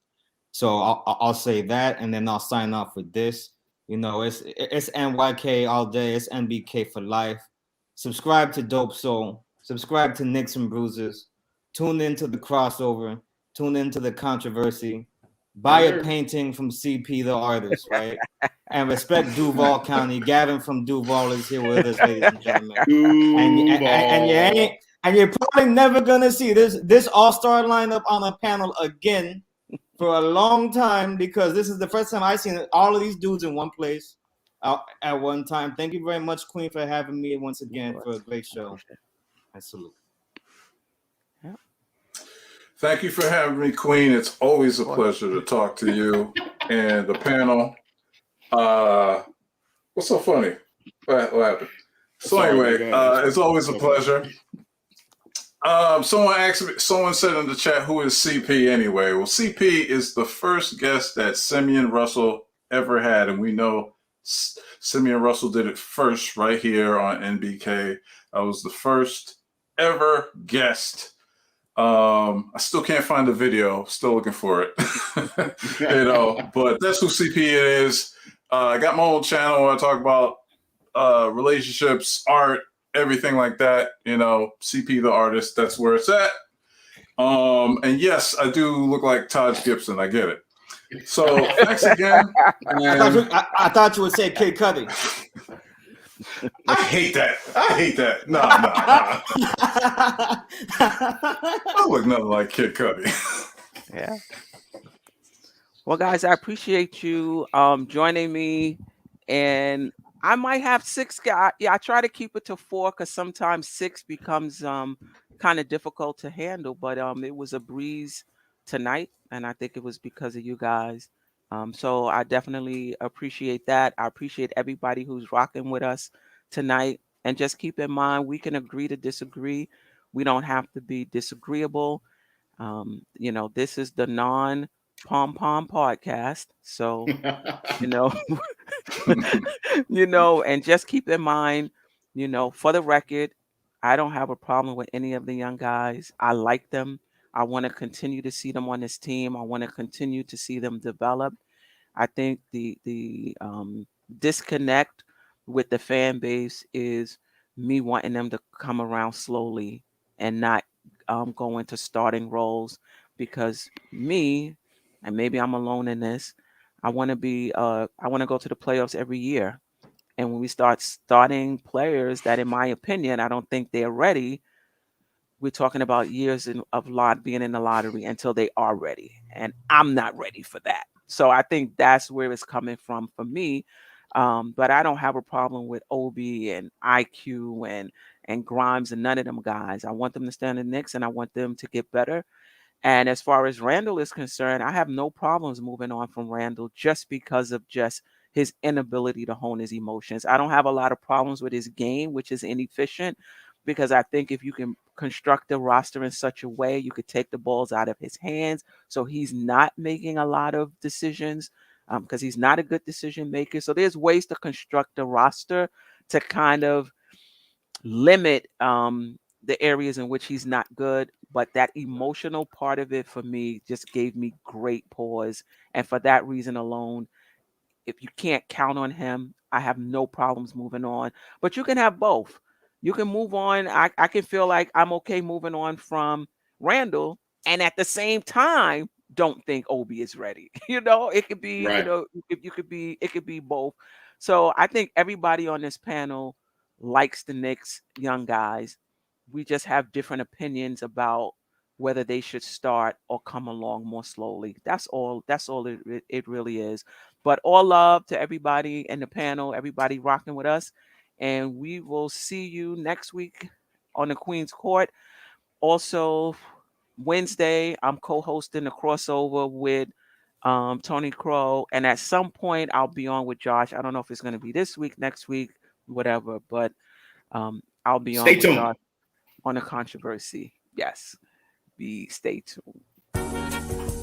So I'll say that, and then I'll sign off with this. It's NYK all day. It's NBK for life. Subscribe to Dope Soul. Subscribe to Knicks and Bruises. Tune into the crossover. Tune into the controversy. Buy a painting from CP the artist, right? And respect Duval County. Gavin from Duval is here with us, ladies and gentlemen. And you're probably never gonna see this all-star lineup on a panel again for a long time, because this is the first time I've seen all of these dudes in one place at one time. Thank you very much, Queen, for having me once again for a great show. I salute. Yeah. Thank you for having me, Queen. It's always a pleasure to talk to you and the panel. What's so funny? What happened? So anyway, it's always a pleasure. Someone said in the chat, who is CP anyway? Well, CP is the first guest that Simeon Russell ever had, and we know Simeon Russell did it first right here on NBK. I was the first ever guest. I still can't find the video. Still looking for it. But that's who CP is. I got my own channel where I talk about relationships, art, everything like that. CP the artist, that's where it's at. And yes, I do look like Taj Gibson. I get it. So thanks again. I thought you would say Kid Cudi. I hate that. No. I look nothing like Kid Cudi. Yeah. Well, guys, I appreciate you joining me, and I might have 6 guys. Yeah, I try to keep it to 4 because sometimes 6 becomes kind of difficult to handle. But it was a breeze tonight, and I think it was because of you guys. So I definitely appreciate that. I appreciate everybody who's rocking with us tonight. And just keep in mind, we can agree to disagree. We don't have to be disagreeable. This is the non-pom pom podcast. So, and just keep in mind, for the record, I don't have a problem with any of the young guys. I like them. I want to continue to see them on this team. I want to continue to see them develop. I think the disconnect with the fan base is me wanting them to come around slowly and not go into starting roles, because me, and maybe I'm alone in this, I want to go to the playoffs every year. And when we start starting players that, in my opinion, I don't think they're ready, we're talking about years of being in the lottery until they are ready. And I'm not ready for that. So I think that's where it's coming from for me. But I don't have a problem with Obi and IQ and Grimes and none of them guys. I want them to stand in the Knicks, and I want them to get better. And as far as Randle is concerned, I have no problems moving on from Randle just because of just his inability to hone his emotions. I don't have a lot of problems with his game, which is inefficient, because I think if you can construct a roster in such a way, you could take the balls out of his hands. So he's not making a lot of decisions because he's not a good decision maker. So there's ways to construct a roster to kind of limit the areas in which he's not good. But that emotional part of it for me just gave me great pause. And for that reason alone, if you can't count on him, I have no problems moving on. But you can have both. You can move on. I can feel like I'm okay moving on from Randle, and at the same time, don't think Obi is ready. It could be, Right. it could be both. So I think everybody on this panel likes the Knicks young guys. We just have different opinions about whether they should start or come along more slowly. That's all it really is. But all love to everybody in the panel, everybody rocking with us. And we will see you next week on the Queen's Court. Also, Wednesday, I'm co-hosting the crossover with Tony Crow, and at some point I'll be on with Josh. I don't know if it's going to be this week, next week, whatever, but I'll be Stay on with tuned. Josh on the controversy. Yes, stay tuned.